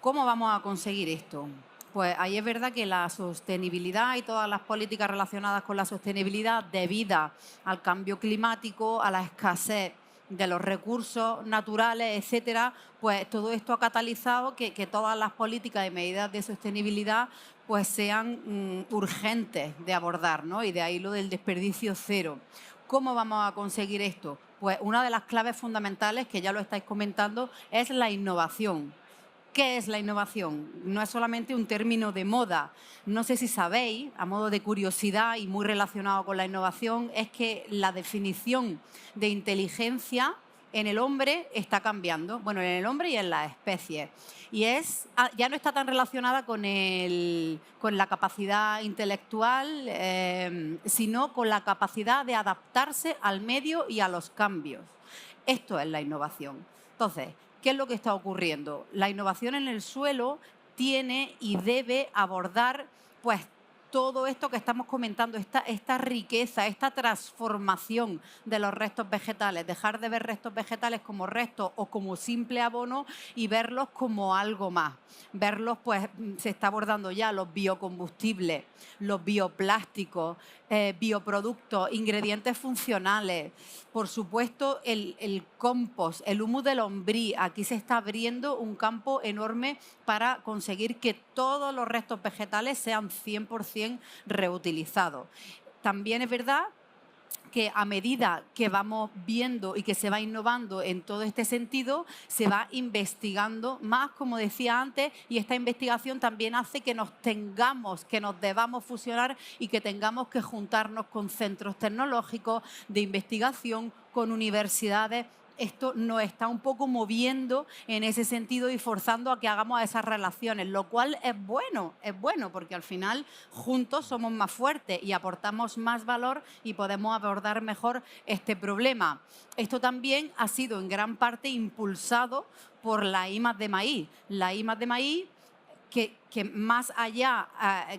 ¿Cómo vamos a conseguir esto? Pues ahí es verdad que la sostenibilidad y todas las políticas relacionadas con la sostenibilidad debida al cambio climático, a la escasez de los recursos naturales, etcétera, pues todo esto ha catalizado que todas las políticas y medidas de sostenibilidad pues sean urgentes de abordar, ¿no? Y de ahí lo del desperdicio cero. ¿Cómo vamos a conseguir esto? Pues una de las claves fundamentales, que ya lo estáis comentando, es la innovación. ¿Qué es la innovación? No es solamente un término de moda. No sé si sabéis, a modo de curiosidad y muy relacionado con la innovación, es que la definición de inteligencia en el hombre está cambiando, bueno, en el hombre y en las especies. Y ya no está tan relacionada con la capacidad intelectual, sino con la capacidad de adaptarse al medio y a los cambios. Esto es la innovación. Entonces, ¿qué es lo que está ocurriendo? La innovación en el suelo tiene y debe abordar, pues, todo esto que estamos comentando, esta riqueza, esta transformación de los restos vegetales, dejar de ver restos vegetales como restos o como simple abono y verlos como algo más. Verlos, pues se está abordando ya los biocombustibles, los bioplásticos, bioproductos, ingredientes funcionales, por supuesto el compost, el humus de lombriz. Aquí se está abriendo un campo enorme para conseguir que todos los restos vegetales sean 100% reutilizados. También es verdad que a medida que vamos viendo y que se va innovando en todo este sentido, se va investigando más, como decía antes, y esta investigación también hace que nos debamos fusionar y que tengamos que juntarnos con centros tecnológicos de investigación, con universidades. Esto nos está un poco moviendo en ese sentido y forzando a que hagamos esas relaciones, lo cual es bueno porque al final juntos somos más fuertes y aportamos más valor y podemos abordar mejor este problema. Esto también ha sido en gran parte impulsado por la I+D+I. La I+D+I, que más allá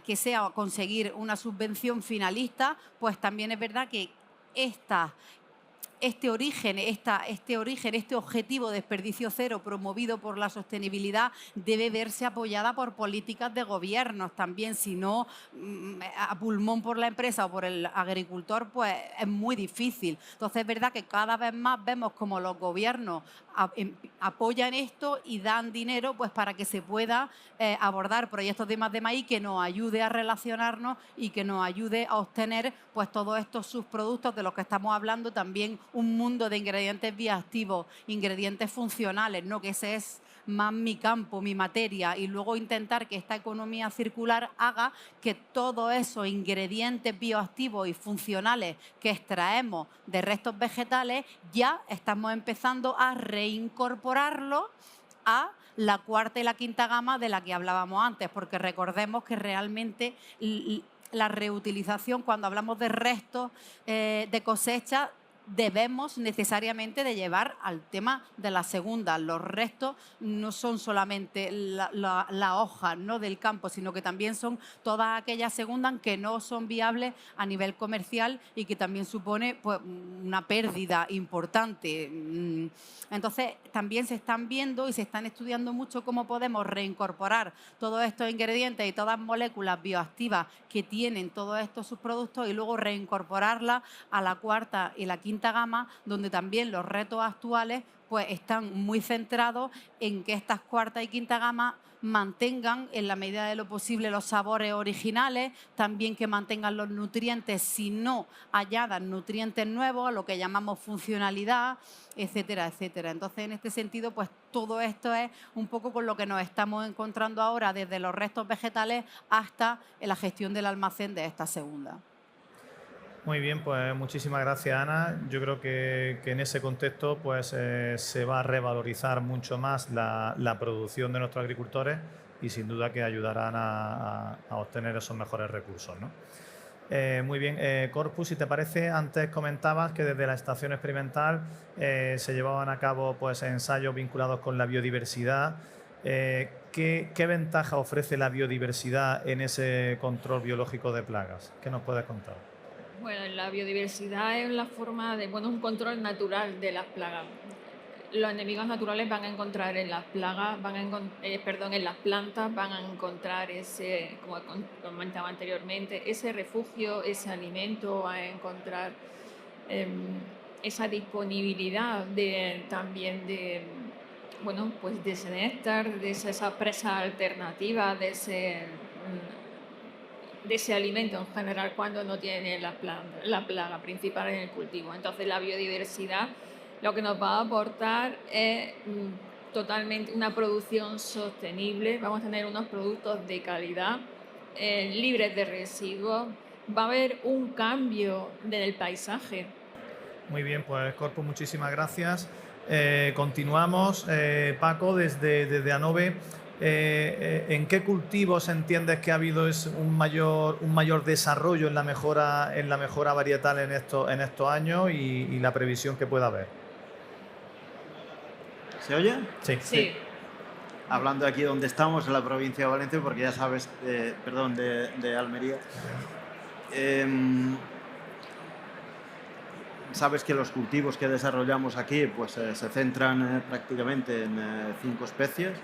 que sea conseguir una subvención finalista, pues también es verdad que este objetivo de desperdicio cero promovido por la sostenibilidad debe verse apoyada por políticas de gobiernos también, si no a pulmón por la empresa o por el agricultor, pues es muy difícil. Entonces es verdad que cada vez más vemos como los gobiernos apoyan esto y dan dinero pues para que se pueda abordar proyectos de I+D+I que nos ayude a relacionarnos y que nos ayude a obtener pues todos estos subproductos de los que estamos hablando, también un mundo de ingredientes bioactivos, ingredientes funcionales, ¿no? Que ese es más mi campo, mi materia, y luego intentar que esta economía circular haga que todos esos ingredientes bioactivos y funcionales que extraemos de restos vegetales ya estamos empezando a reincorporarlos a la cuarta y la quinta gama de la que hablábamos antes, porque recordemos que realmente la reutilización, cuando hablamos de restos de cosecha, debemos necesariamente de llevar al tema de la segunda. Los restos no son solamente la hoja, ¿no?, del campo, sino que también son todas aquellas segundas que no son viables a nivel comercial y que también supone pues, una pérdida importante. Entonces, también se están viendo y se están estudiando mucho cómo podemos reincorporar todos estos ingredientes y todas las moléculas bioactivas que tienen todos estos subproductos y luego reincorporarlas a la cuarta y la quinta gama, donde también los retos actuales pues están muy centrados en que estas cuarta y quinta gama mantengan en la medida de lo posible los sabores originales, también que mantengan los nutrientes si no añadan nutrientes nuevos, lo que llamamos funcionalidad, etcétera, etcétera. Entonces, en este sentido, pues todo esto es un poco con lo que nos estamos encontrando ahora, desde los restos vegetales hasta la gestión del almacén de esta segunda. Muy bien, pues muchísimas gracias, Ana. Yo creo que en ese contexto pues, se va a revalorizar mucho más la producción de nuestros agricultores y sin duda que ayudarán a obtener esos mejores recursos, ¿no? Muy bien, Corpus, si te parece, antes comentabas que desde la estación experimental se llevaban a cabo pues, ensayos vinculados con la biodiversidad. ¿Qué ventaja ofrece la biodiversidad en ese control biológico de plagas? ¿Qué nos puedes contar? Bueno, la biodiversidad es la forma de, bueno, un control natural de las plagas. Los enemigos naturales van a encontrar en las plagas, en las plantas, van a encontrar ese, como comentaba anteriormente, ese refugio, ese alimento, van a encontrar esa disponibilidad también de, bueno, pues de ese néctar, de esa presa alternativa, de ese alimento en general cuando no tiene la plaga principal en el cultivo. Entonces la biodiversidad lo que nos va a aportar es totalmente una producción sostenible, vamos a tener unos productos de calidad, libres de residuos, va a haber un cambio en el paisaje. Muy bien, pues Corpus, muchísimas gracias. Continuamos, Paco, desde Anove. ¿En qué cultivos entiendes que ha habido un mayor desarrollo en la mejora varietal en estos años y la previsión que pueda haber? ¿Se oye? Sí. Sí. Hablando aquí donde estamos, en la provincia de Valencia, porque ya sabes, de Almería. Sabes que los cultivos que desarrollamos aquí pues, se centran prácticamente en 5 especies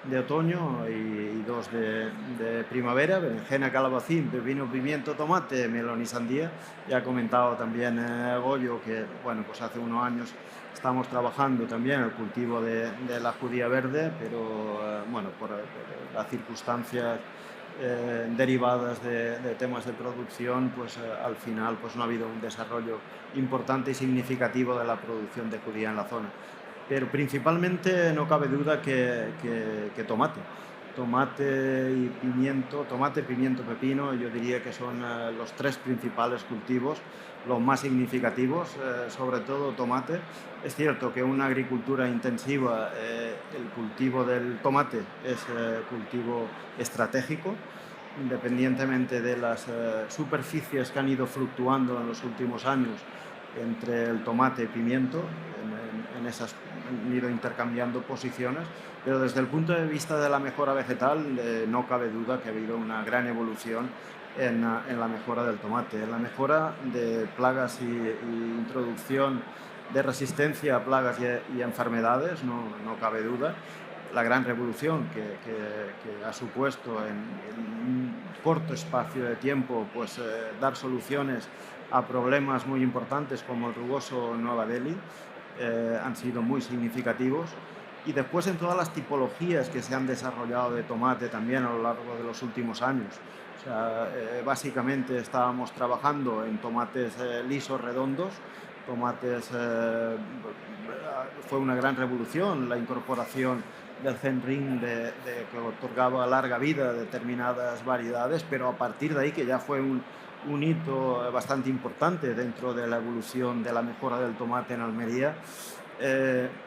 de otoño y 2 de primavera: berenjena, calabacín, pepino, pimiento, tomate, melón y sandía. Ya ha comentado también Goyo que bueno, pues hace unos años estamos trabajando también el cultivo de la judía verde, pero bueno, por las circunstancias derivadas de temas de producción, pues al final pues no ha habido un desarrollo importante y significativo de la producción de judía en la zona. Pero principalmente no cabe duda que tomate. Tomate y pimiento, pepino, yo diría que son los 3 principales cultivos, los más significativos, sobre todo tomate. Es cierto que una agricultura intensiva, el cultivo del tomate es cultivo estratégico, independientemente de las superficies que han ido fluctuando en los últimos años entre el tomate y pimiento. En esas han ido intercambiando posiciones, pero desde el punto de vista de la mejora vegetal no cabe duda que ha habido una gran evolución en la mejora del tomate, en la mejora de plagas y introducción de resistencia a plagas y enfermedades. No cabe duda. La gran revolución que ha supuesto en un corto espacio de tiempo pues, dar soluciones a problemas muy importantes como el rugoso Nueva Delhi han sido muy significativos. Y después en todas las tipologías que se han desarrollado de tomate también a lo largo de los últimos años. O sea, básicamente estábamos trabajando en tomates lisos, redondos, tomates... fue una gran revolución la incorporación del Zenrin que otorgaba larga vida a determinadas variedades, pero a partir de ahí, que ya fue un hito bastante importante dentro de la evolución de la mejora del tomate en Almería,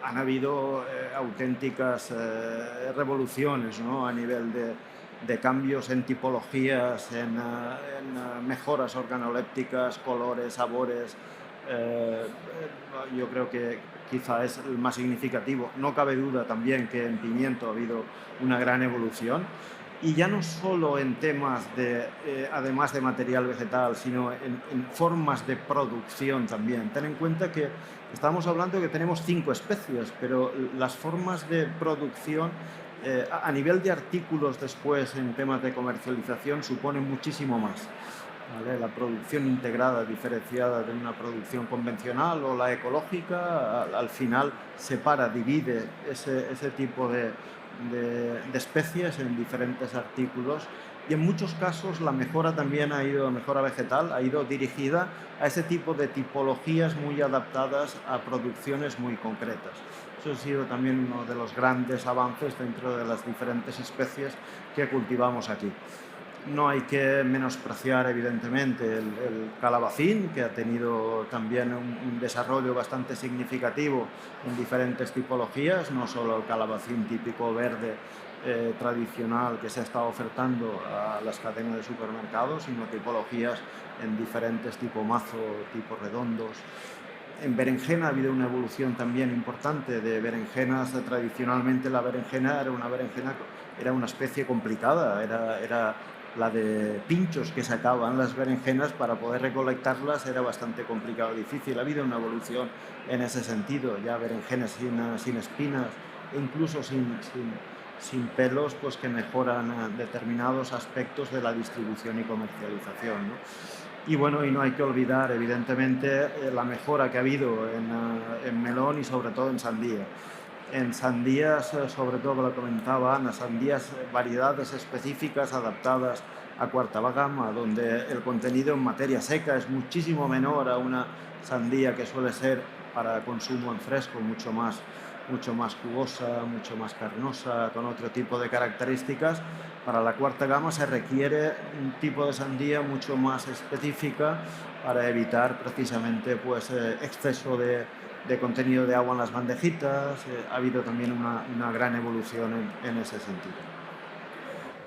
han habido auténticas revoluciones, ¿no? A nivel de cambios en tipologías, en mejoras organolépticas, colores, sabores. Yo creo que quizá es el más significativo. No cabe duda también que en pimiento ha habido una gran evolución. Y ya no solo en temas además de material vegetal, sino en formas de producción también. Ten en cuenta que estamos hablando de que tenemos 5 especies, pero las formas de producción a nivel de artículos después en temas de comercialización suponen muchísimo más. ¿Vale? La producción integrada, diferenciada de una producción convencional o la ecológica, al final separa, divide ese tipo de especies en diferentes artículos, y en muchos casos la mejora vegetal ha ido dirigida a ese tipo de tipologías muy adaptadas a producciones muy concretas. Eso ha sido también uno de los grandes avances dentro de las diferentes especies que cultivamos aquí. No hay que menospreciar, evidentemente, el calabacín, que ha tenido también un desarrollo bastante significativo en diferentes tipologías, no solo el calabacín típico verde tradicional que se está ofertando a las cadenas de supermercados, sino tipologías en diferentes tipo mazo, tipo redondos. En berenjena ha habido una evolución también importante de berenjenas. Tradicionalmente la berenjena era una especie complicada, era la de pinchos que sacaban las berenjenas. Para poder recolectarlas era bastante complicado, difícil. Ha habido una evolución en ese sentido, ya berenjenas sin espinas e incluso sin pelos, pues que mejoran determinados aspectos de la distribución y comercialización, ¿no? Y bueno, y no hay que olvidar evidentemente la mejora que ha habido en melón y sobre todo en sandía. En sandías, sobre todo, lo comentaba Ana, sandías, variedades específicas adaptadas a cuarta gama, donde el contenido en materia seca es muchísimo menor a una sandía que suele ser para consumo en fresco, mucho más jugosa, mucho más carnosa, con otro tipo de características. Para la cuarta gama se requiere un tipo de sandía mucho más específica para evitar precisamente pues, exceso de de contenido de agua en las bandejitas. Ha habido también una gran evolución en ese sentido.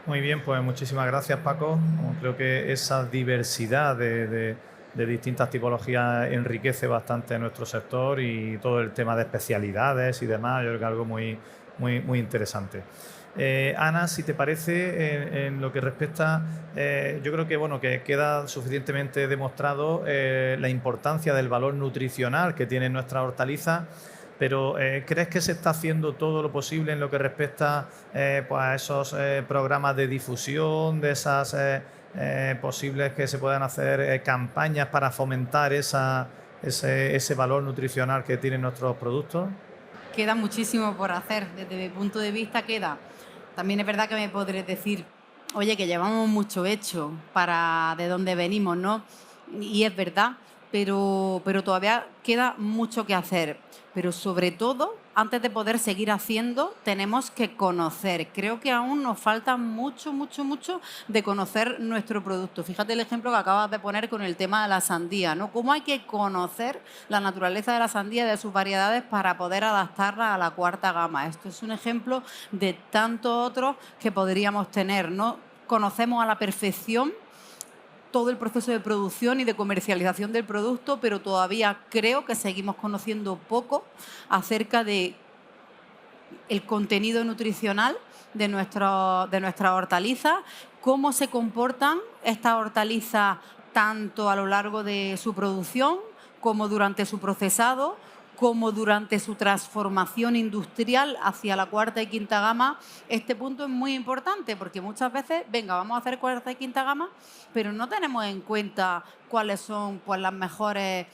Muy bien, pues muchísimas gracias, Paco. Creo que esa diversidad de distintas tipologías enriquece bastante nuestro sector y todo el tema de especialidades y demás, yo creo que es algo muy interesante. Ana, si te parece, en lo que respecta, yo creo que, bueno, que queda suficientemente demostrado la importancia del valor nutricional que tienen nuestras hortalizas, pero ¿crees que se está haciendo todo lo posible en lo que respecta pues a esos programas de difusión, de esas posibles que se puedan hacer campañas para fomentar ese valor nutricional que tienen nuestros productos? Queda muchísimo por hacer. Desde mi punto de vista queda. También es verdad que me podréis decir, oye, que llevamos mucho hecho para de dónde venimos, ¿no? Y es verdad, pero todavía queda mucho que hacer. Pero sobre todo, antes de poder seguir haciendo, tenemos que conocer. Creo que aún nos falta mucho de conocer nuestro producto. Fíjate el ejemplo que acabas de poner con el tema de la sandía, ¿no? Cómo hay que conocer la naturaleza de la sandía y de sus variedades para poder adaptarla a la cuarta gama. Esto es un ejemplo de tantos otros que podríamos tener, ¿no? Conocemos a la perfección todo el proceso de producción y de comercialización del producto, pero todavía creo que seguimos conociendo poco acerca de el contenido nutricional de nuestras hortalizas, cómo se comportan estas hortalizas tanto a lo largo de su producción como durante su procesado, como durante su transformación industrial hacia la cuarta y quinta gama. Este punto es muy importante porque muchas veces, venga, vamos a hacer cuarta y quinta gama, pero no tenemos en cuenta cuáles son pues, las mejores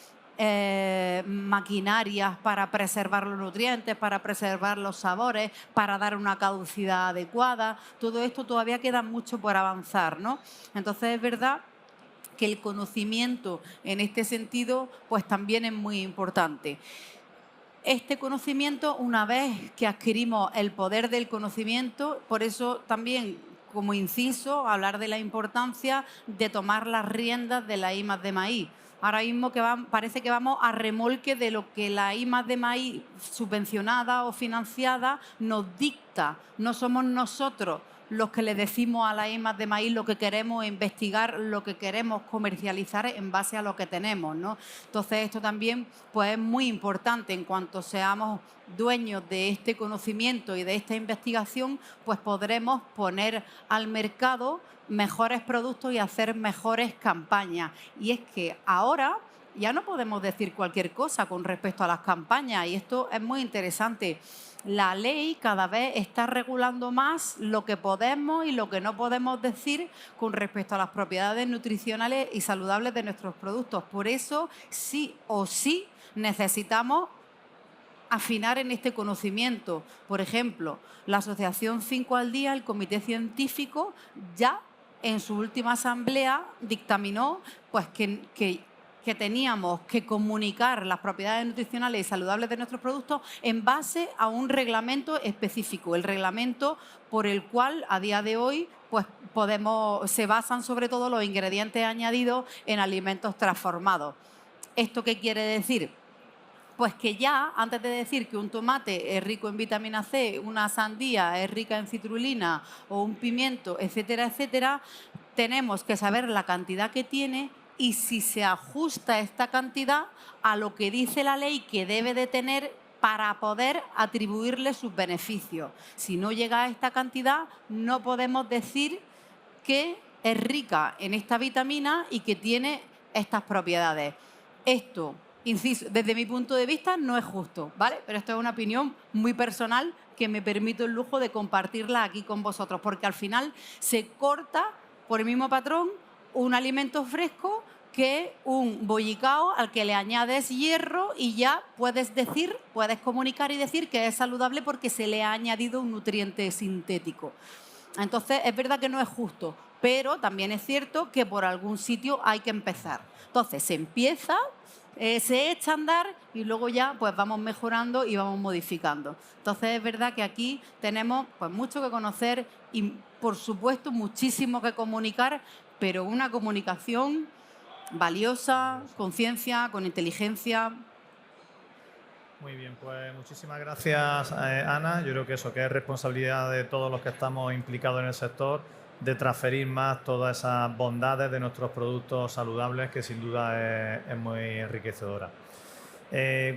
maquinarias para preservar los nutrientes, para preservar los sabores, para dar una caducidad adecuada. Todo esto todavía queda mucho por avanzar, ¿no? Entonces es verdad que el conocimiento en este sentido pues también es muy importante. Este conocimiento, una vez que adquirimos el poder del conocimiento, por eso también como inciso, hablar de la importancia de tomar las riendas de la I+D+I. Ahora mismo parece que vamos a remolque de lo que la I+D+I subvencionada o financiada nos dicta. No somos nosotros los que le decimos a la I+D+I lo que queremos investigar, lo que queremos comercializar en base a lo que tenemos, ¿no? Entonces esto también pues, es muy importante. En cuanto seamos dueños de este conocimiento y de esta investigación, pues podremos poner al mercado mejores productos y hacer mejores campañas. Y es que ahora ya no podemos decir cualquier cosa con respecto a las campañas y esto es muy interesante. La ley cada vez está regulando más lo que podemos y lo que no podemos decir con respecto a las propiedades nutricionales y saludables de nuestros productos. Por eso, sí o sí, necesitamos afinar en este conocimiento. Por ejemplo, la Asociación 5 al Día, el Comité Científico, ya en su última asamblea dictaminó pues, que teníamos que comunicar las propiedades nutricionales y saludables de nuestros productos en base a un reglamento específico, el reglamento por el cual a día de hoy pues se basan sobre todo los ingredientes añadidos en alimentos transformados. ¿Esto qué quiere decir? Pues que ya, antes de decir que un tomate es rico en vitamina C, una sandía es rica en citrulina o un pimiento, etcétera, etcétera, tenemos que saber la cantidad que tiene y si se ajusta esta cantidad a lo que dice la ley que debe de tener para poder atribuirle sus beneficios. Si no llega a esta cantidad, no podemos decir que es rica en esta vitamina y que tiene estas propiedades. Esto, inciso, desde mi punto de vista no es justo, ¿vale? Pero esto es una opinión muy personal que me permito el lujo de compartirla aquí con vosotros, porque al final se corta por el mismo patrón un alimento fresco que un bollicao al que le añades hierro y ya puedes comunicar y decir que es saludable porque se le ha añadido un nutriente sintético. Entonces, es verdad que no es justo, pero también es cierto que por algún sitio hay que empezar. Entonces, se empieza, se echa a andar y luego ya pues vamos mejorando y vamos modificando. Entonces, es verdad que aquí tenemos pues mucho que conocer y, por supuesto, muchísimo que comunicar, pero una comunicación valiosa, con ciencia, con inteligencia. Muy bien, pues muchísimas gracias, Ana. Yo creo que eso que es responsabilidad de todos los que estamos implicados en el sector, de transferir más todas esas bondades de nuestros productos saludables, que sin duda es muy enriquecedora.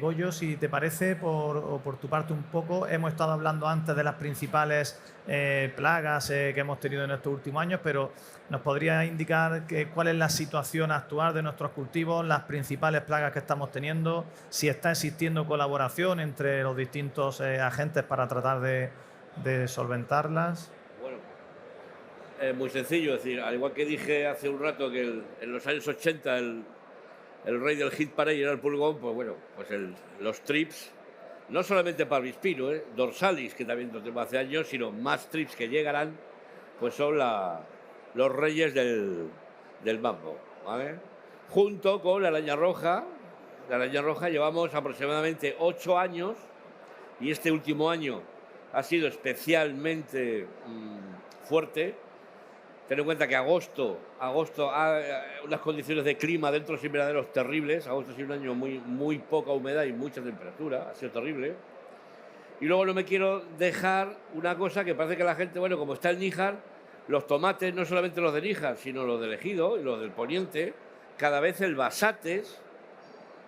Goyo, si te parece, por tu parte un poco, hemos estado hablando antes de las principales plagas que hemos tenido en estos últimos años, pero ¿nos podría indicar cuál es la situación actual de nuestros cultivos, las principales plagas que estamos teniendo, si está existiendo colaboración entre los distintos agentes para tratar de solventarlas? Bueno, es muy sencillo, es decir, al igual que dije hace un rato que en los años 80 el rey del hit parade era el pulgón, pues bueno, pues los trips, no solamente parvispino, dorsalis, que también lo tenemos hace años, sino más trips que llegarán, pues son los reyes del mambo, ¿vale? Junto con la araña roja. La araña roja llevamos aproximadamente 8 años y este último año ha sido especialmente fuerte. Ten en cuenta que agosto unas condiciones de clima dentro de los invernaderos terribles. Agosto ha sido un año muy poca humedad y mucha temperatura, ha sido terrible. Y luego no me quiero dejar una cosa que parece que la gente, bueno, como está el Níjar, los tomates, no solamente los de Níjar, sino los del Ejido y los del Poniente, cada vez el Basates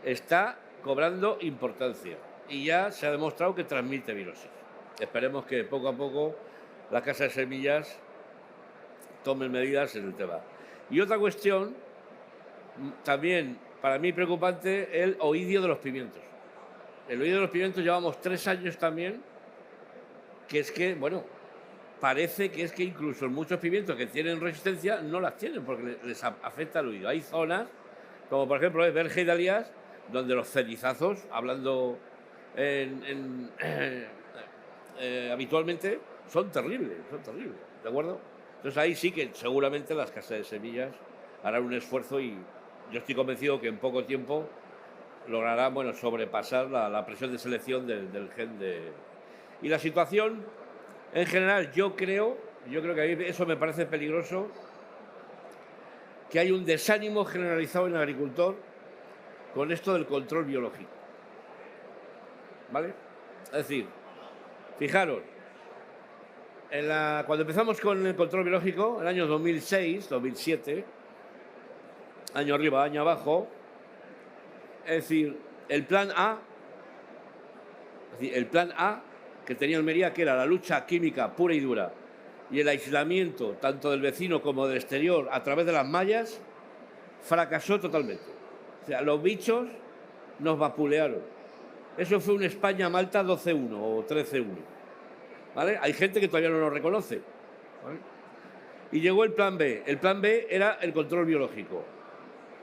está cobrando importancia y ya se ha demostrado que transmite virosis. Esperemos que poco a poco la Casa de Semillas tomen medidas en el tema. Y otra cuestión, también para mí preocupante, el oidio de los pimientos. El oidio de los pimientos llevamos 3 años también, que es que, bueno, parece que es que incluso en muchos pimientos que tienen resistencia no las tienen porque les afecta el oidio. Hay zonas, como por ejemplo es Verge y Dalías, donde los cenizazos, hablando habitualmente, son terribles, ¿de acuerdo? Entonces ahí sí que seguramente las casas de semillas harán un esfuerzo y yo estoy convencido que en poco tiempo lograrán, bueno, sobrepasar la presión de selección del gen de... Y la situación, en general, yo creo que a mí eso me parece peligroso, que hay un desánimo generalizado en el agricultor con esto del control biológico. ¿Vale? Es decir, fijaros, cuando empezamos con el control biológico, en el año 2006, 2007, año arriba, año abajo, es decir, el plan A, que tenía Almería, que era la lucha química pura y dura, y el aislamiento tanto del vecino como del exterior a través de las mallas, fracasó totalmente. O sea, los bichos nos vapulearon. Eso fue un España-Malta 12-1 o 13-1. ¿Vale? Hay gente que todavía no lo reconoce. ¿Vale? Y llegó el plan B. El plan B era el control biológico.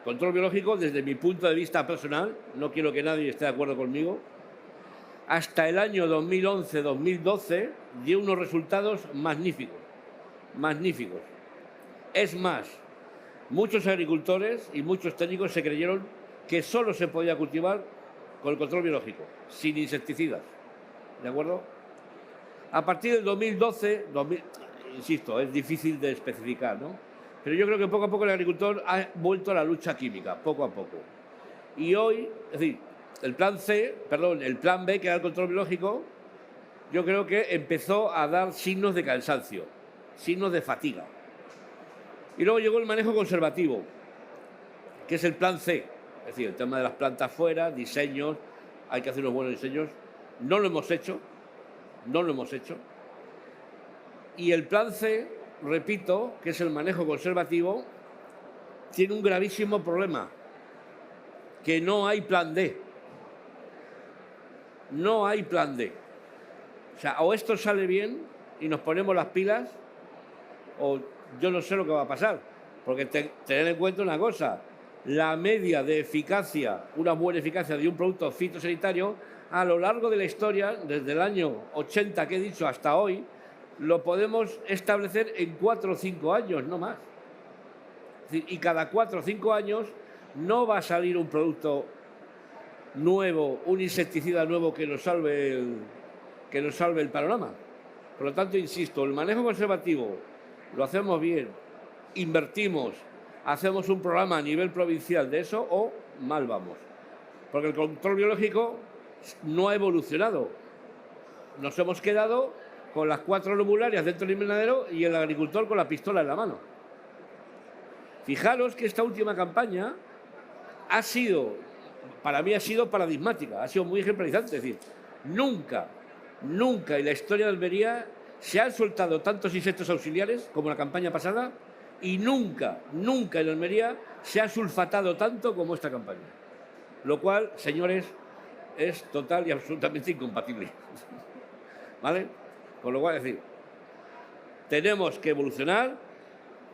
Control biológico, desde mi punto de vista personal, no quiero que nadie esté de acuerdo conmigo, hasta el año 2011-2012 dio unos resultados magníficos. Magníficos. Es más, muchos agricultores y muchos técnicos se creyeron que solo se podía cultivar con el control biológico, sin insecticidas. ¿De acuerdo? A partir del 2012, insisto, es difícil de especificar, ¿no? Pero yo creo que poco a poco el agricultor ha vuelto a la lucha química, poco a poco. Y hoy, es decir, el plan B, que era el control biológico, yo creo que empezó a dar signos de cansancio, signos de fatiga. Y luego llegó el manejo conservativo, que es el plan C, es decir, el tema de las plantas fuera, diseños, hay que hacer unos buenos diseños. No lo hemos hecho. Y el plan C, repito, que es el manejo conservativo, tiene un gravísimo problema, que no hay plan D. No hay plan D. O sea, o esto sale bien y nos ponemos las pilas, o yo no sé lo que va a pasar. Porque tened en cuenta una cosa, la media de eficacia, una buena eficacia de un producto fitosanitario, a lo largo de la historia, desde el año 80 que he dicho hasta hoy, lo podemos establecer en 4 o 5 años, no más. Es decir, y cada 4 o 5 años no va a salir un producto nuevo, un insecticida nuevo que nos salve el panorama. Por lo tanto, insisto, el manejo conservativo lo hacemos bien, invertimos, hacemos un programa a nivel provincial de eso o mal vamos. Porque el control biológico no ha evolucionado. Nos hemos quedado con las 4 lobularias dentro del invernadero y el agricultor con la pistola en la mano. Fijaros que esta última campaña ha sido, para mí ha sido paradigmática, ha sido muy ejemplarizante. Es decir, nunca en la historia de Almería se han soltado tantos insectos auxiliares como la campaña pasada y nunca en Almería se ha sulfatado tanto como esta campaña. Lo cual, señores, es total y absolutamente incompatible. ¿Vale? Con lo cual, es decir, tenemos que evolucionar,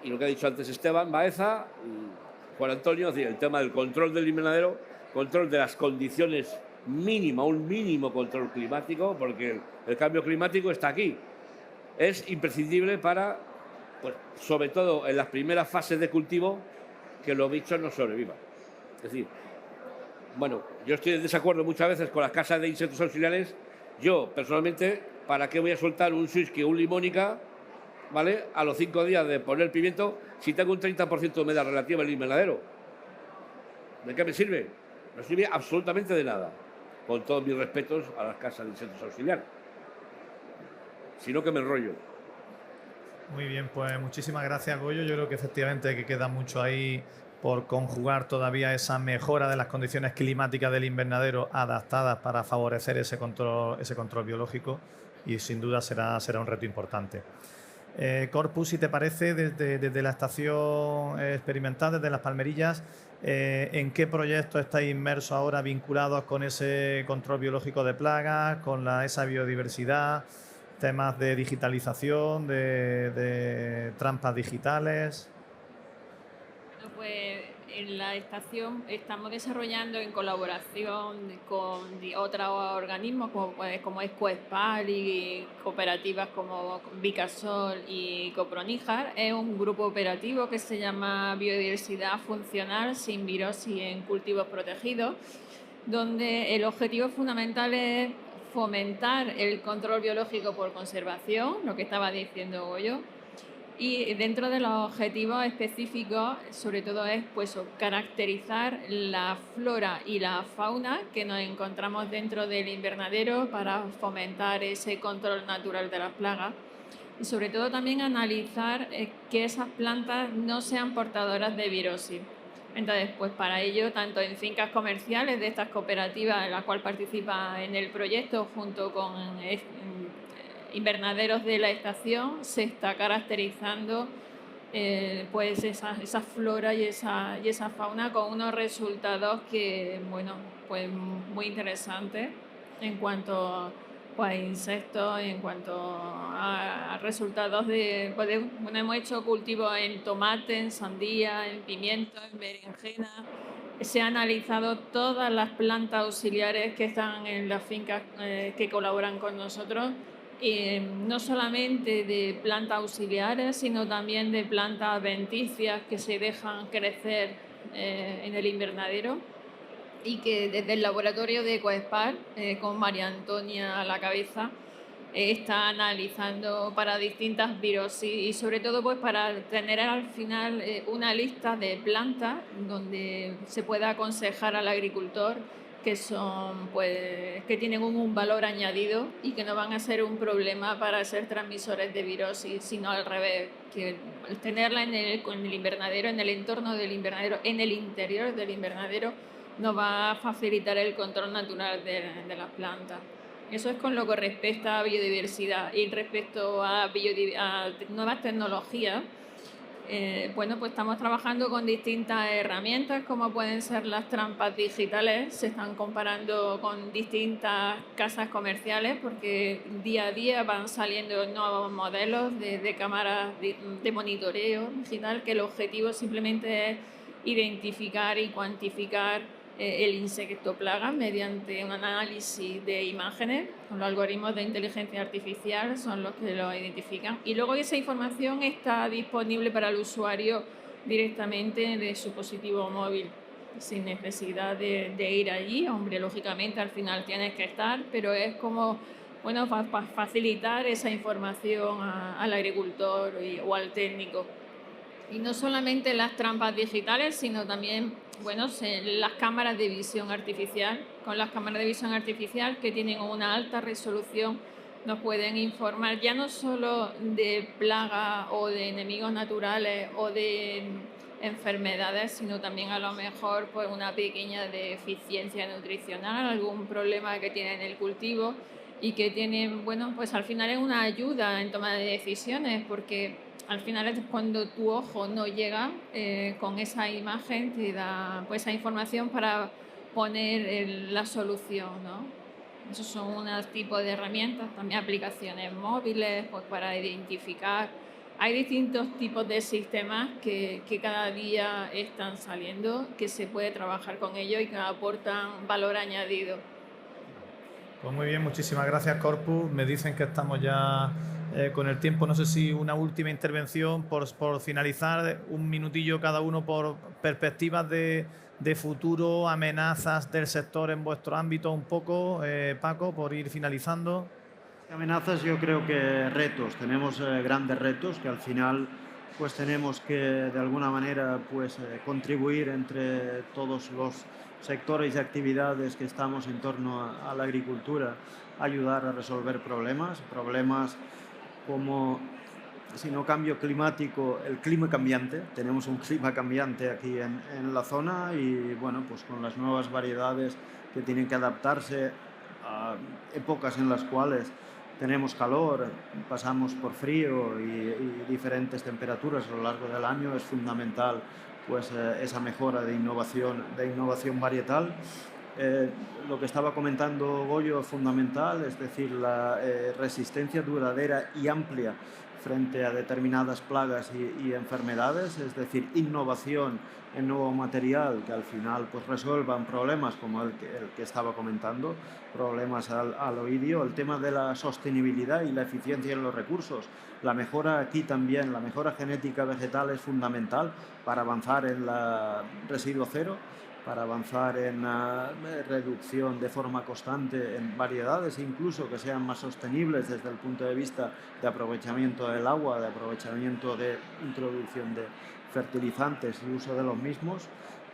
y lo que ha dicho antes Esteban Baeza y Juan Antonio, es decir, el tema del control del invernadero, control de las condiciones mínimas, un mínimo control climático, porque el cambio climático está aquí. Es imprescindible para, pues, sobre todo en las primeras fases de cultivo, que los bichos no sobrevivan. Es decir, bueno, yo estoy en desacuerdo muchas veces con las casas de insectos auxiliares. Yo, personalmente, ¿para qué voy a soltar un Swisky o un limónica, ¿vale?, a los 5 días de poner pimiento si tengo un 30% de humedad relativa en el invernadero? ¿De qué me sirve? No sirve absolutamente de nada, con todos mis respetos a las casas de insectos auxiliares. Sino que me enrollo. Muy bien, pues muchísimas gracias, Goyo. Yo creo que efectivamente que queda mucho ahí por conjugar todavía esa mejora de las condiciones climáticas del invernadero adaptadas para favorecer ese control biológico, y sin duda será un reto importante. Corpus, si te parece, desde la estación experimental, desde Las Palmerillas, ¿en qué proyectos estáis inmersos ahora vinculados con ese control biológico de plagas, con esa biodiversidad, temas de digitalización, de trampas digitales? Bueno, pues en la estación estamos desarrollando en colaboración con otros organismos como es Coespal y cooperativas como Vicasol y Coproníjar. Es un grupo operativo que se llama Biodiversidad Funcional sin Virosis en Cultivos Protegidos, donde el objetivo fundamental es fomentar el control biológico por conservación, lo que estaba diciendo Goyo. Y dentro de los objetivos específicos, sobre todo es pues caracterizar la flora y la fauna que nos encontramos dentro del invernadero para fomentar ese control natural de las plagas. Y sobre todo también analizar que esas plantas no sean portadoras de virosis. Entonces, pues para ello, tanto en fincas comerciales de estas cooperativas en las cuales participa en el proyecto, junto con invernaderos de la estación, se está caracterizando pues esa flora y esa fauna con unos resultados que, bueno, pues muy interesantes en cuanto pues, a insectos, en cuanto a resultados bueno, hemos hecho cultivos en tomate, en sandía, en pimiento, en berenjena. Se han analizado todas las plantas auxiliares que están en las fincas que colaboran con nosotros, no solamente de plantas auxiliares, sino también de plantas adventicias que se dejan crecer en el invernadero, y que desde el laboratorio de Coespar, con María Antonia a la cabeza, está analizando para distintas virosis y sobre todo pues para tener al final una lista de plantas donde se pueda aconsejar al agricultor que son pues que tienen un valor añadido y que no van a ser un problema para ser transmisores de virosis, sino al revés, que tenerla en el invernadero, en el entorno del invernadero, en el interior del invernadero, nos va a facilitar el control natural de las plantas. Eso es con lo que respecta a biodiversidad. Y respecto a nuevas tecnologías, bueno, pues estamos trabajando con distintas herramientas, como pueden ser las trampas digitales. Se están comparando con distintas casas comerciales porque día a día van saliendo nuevos modelos de cámaras de monitoreo digital, que el objetivo simplemente es identificar y cuantificar el insecto plaga mediante un análisis de imágenes. Los algoritmos de inteligencia artificial son los que lo identifican, y luego esa información está disponible para el usuario directamente de su dispositivo móvil, sin necesidad de ir allí. Hombre, lógicamente al final tienes que estar, pero es como, bueno, para facilitar esa información al agricultor o al técnico. Y no solamente las trampas digitales, sino también, bueno, las cámaras de visión artificial. Con las cámaras de visión artificial que tienen una alta resolución, nos pueden informar ya no solo de plagas o de enemigos naturales o de enfermedades, sino también a lo mejor pues una pequeña deficiencia nutricional, algún problema que tienen el cultivo y que tienen, bueno, pues al final es una ayuda en toma de decisiones, porque al final es cuando tu ojo no llega, con esa imagen te da pues esa información para poner la solución, ¿no? Esos son unos tipos de herramientas, también aplicaciones móviles pues para identificar. Hay distintos tipos de sistemas que cada día están saliendo, que se puede trabajar con ellos y que aportan valor añadido. Pues muy bien, muchísimas gracias, Corpus. Me dicen que estamos ya con el tiempo. No sé si una última intervención por finalizar, un minutillo cada uno por perspectivas de futuro, amenazas del sector en vuestro ámbito un poco. Paco, por ir finalizando. Amenazas, yo creo que retos. Tenemos grandes retos que al final pues tenemos que de alguna manera pues contribuir entre todos los sectores y actividades que estamos en torno a la agricultura, ayudar a resolver problemas como, si no cambio climático, el clima cambiante. Tenemos un clima cambiante aquí en la zona y bueno, pues con las nuevas variedades que tienen que adaptarse a épocas en las cuales tenemos calor, pasamos por frío y diferentes temperaturas a lo largo del año, es fundamental pues esa mejora de innovación varietal. Lo que estaba comentando Goyo es fundamental, es decir, la resistencia duradera y amplia frente a determinadas plagas y enfermedades, es decir, innovación en nuevo material que al final pues resuelvan problemas como el que estaba comentando, problemas al oidio, el tema de la sostenibilidad y la eficiencia en los recursos. La mejora aquí también, la mejora genética vegetal es fundamental para avanzar en la residuo cero, para avanzar en la reducción de forma constante en variedades, incluso que sean más sostenibles desde el punto de vista de aprovechamiento del agua, de aprovechamiento de introducción de fertilizantes y uso de los mismos.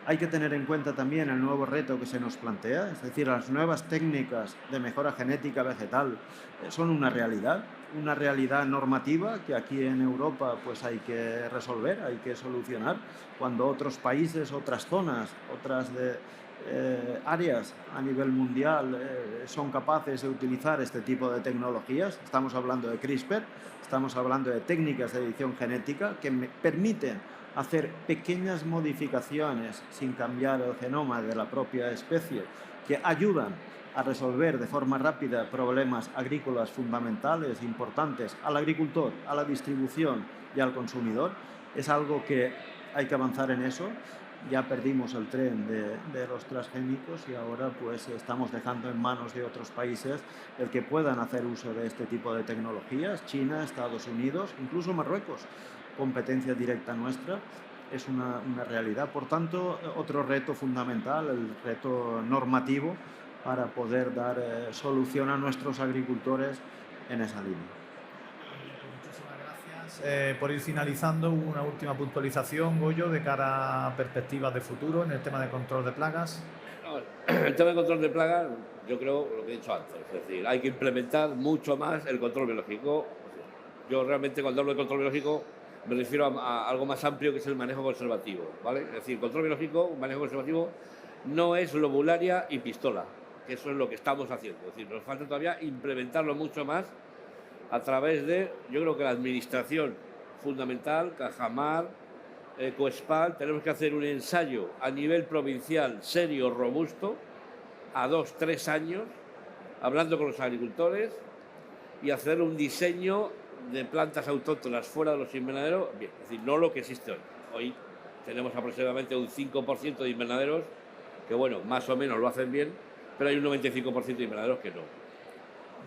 Hay que tener en cuenta también el nuevo reto que se nos plantea, es decir, las nuevas técnicas de mejora genética vegetal son una realidad normativa que aquí en Europa pues hay que resolver, hay que solucionar, cuando otros países, otras zonas, otras áreas a nivel mundial son capaces de utilizar este tipo de tecnologías. Estamos hablando de CRISPR, estamos hablando de técnicas de edición genética que permiten hacer pequeñas modificaciones sin cambiar el genoma de la propia especie, que ayudan a resolver de forma rápida problemas agrícolas fundamentales, importantes, al agricultor, a la distribución y al consumidor. Es algo que hay que avanzar en eso. Ya perdimos el tren de los transgénicos y ahora pues estamos dejando en manos de otros países el que puedan hacer uso de este tipo de tecnologías. China, Estados Unidos, incluso Marruecos, competencia directa nuestra, es una realidad. Por tanto, otro reto fundamental, el reto normativo, para poder dar solución a nuestros agricultores en esa línea. Muchísimas gracias. Por ir finalizando, una última puntualización, Goyo, de cara a perspectivas de futuro en el tema de control de plagas. El tema de control de plagas, yo creo lo que he dicho antes, es decir, hay que implementar mucho más el control biológico. Yo realmente cuando hablo de control biológico me refiero a algo más amplio, que es el manejo conservativo, ¿vale? Es decir, control biológico, manejo conservativo, no es lobularia y pistola, que eso es lo que estamos haciendo. Es decir, nos falta todavía implementarlo mucho más a través de, yo creo que la administración fundamental, Cajamar, Coespal, tenemos que hacer un ensayo a nivel provincial serio, robusto, a 2-3 años, hablando con los agricultores y hacer un diseño de plantas autóctonas fuera de los invernaderos, bien, es decir, no lo que existe hoy. Hoy tenemos aproximadamente un 5% de invernaderos que, bueno, más o menos lo hacen bien, pero hay un 95% de invernaderos que no,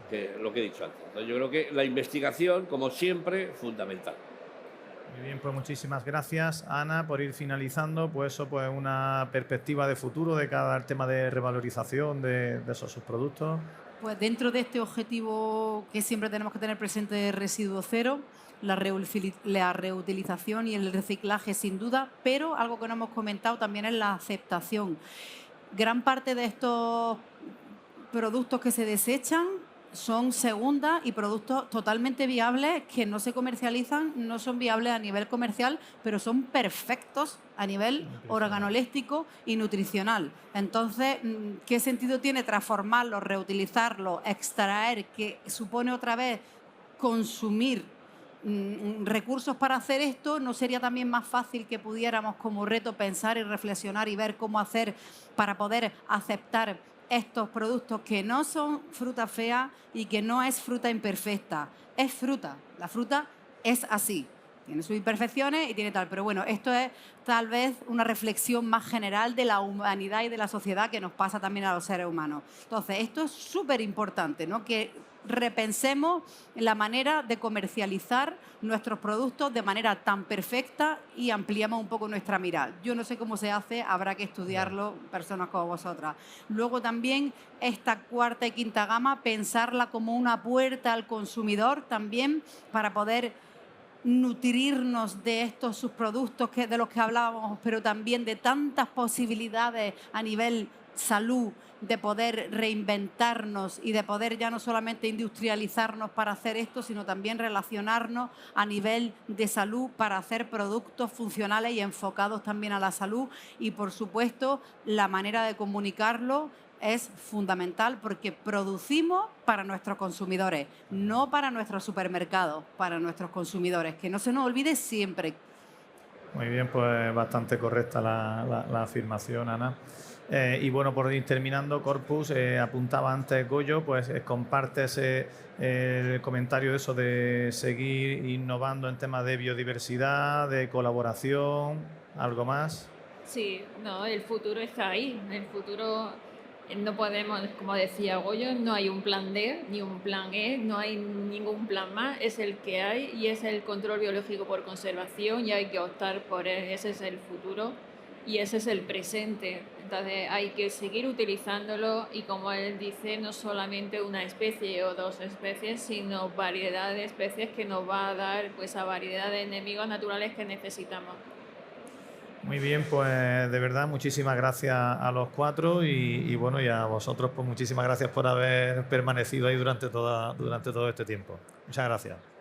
que lo que he dicho antes. Entonces yo creo que la investigación, como siempre, fundamental. Muy bien, pues muchísimas gracias, Ana, por ir finalizando, pues eso, pues una perspectiva de futuro de cada tema de revalorización de esos subproductos. Pues dentro de este objetivo que siempre tenemos que tener presente de residuo cero, la reutilización y el reciclaje sin duda, pero algo que no hemos comentado también es la aceptación. Gran parte de estos productos que se desechan son segundas y productos totalmente viables que no se comercializan, no son viables a nivel comercial, pero son perfectos a nivel organoléctico y nutricional. Entonces, ¿qué sentido tiene transformarlo, reutilizarlo, extraer, que supone otra vez consumir recursos para hacer esto? ¿No sería también más fácil que pudiéramos como reto pensar y reflexionar y ver cómo hacer para poder aceptar estos productos que no son fruta fea y que no es fruta imperfecta? Es fruta, la fruta es así, tiene sus imperfecciones y tiene tal, pero bueno, esto es tal vez una reflexión más general de la humanidad y de la sociedad que nos pasa también a los seres humanos. Entonces, esto es súper importante, ¿no? Que repensemos la manera de comercializar nuestros productos de manera tan perfecta y ampliemos un poco nuestra mirada. Yo no sé cómo se hace, habrá que estudiarlo personas como vosotras. Luego también esta cuarta y quinta gama, pensarla como una puerta al consumidor también para poder nutrirnos de estos subproductos de los que hablábamos, pero también de tantas posibilidades a nivel salud, de poder reinventarnos y de poder ya no solamente industrializarnos para hacer esto, sino también relacionarnos a nivel de salud para hacer productos funcionales y enfocados también a la salud. Y, por supuesto, la manera de comunicarlo es fundamental porque producimos para nuestros consumidores, no para nuestros supermercados, para nuestros consumidores. Que no se nos olvide siempre. Muy bien, pues bastante correcta la afirmación, Ana. Y bueno, por ir terminando, Corpus, apuntaba antes Goyo, pues compartes el comentario de eso de seguir innovando en temas de biodiversidad, de colaboración, ¿algo más? Sí, no, el futuro está ahí. El futuro no podemos, como decía Goyo, no hay un plan D ni un plan E, no hay ningún plan más, es el que hay y es el control biológico por conservación y hay que optar por él. Ese es el futuro y ese es el presente. Entonces hay que seguir utilizándolo y, como él dice, no solamente una especie o dos especies, sino variedad de especies que nos va a dar pues a variedad de enemigos naturales que necesitamos. Muy bien, pues de verdad muchísimas gracias a los cuatro y bueno, y a vosotros pues muchísimas gracias por haber permanecido ahí durante todo este tiempo. Muchas gracias.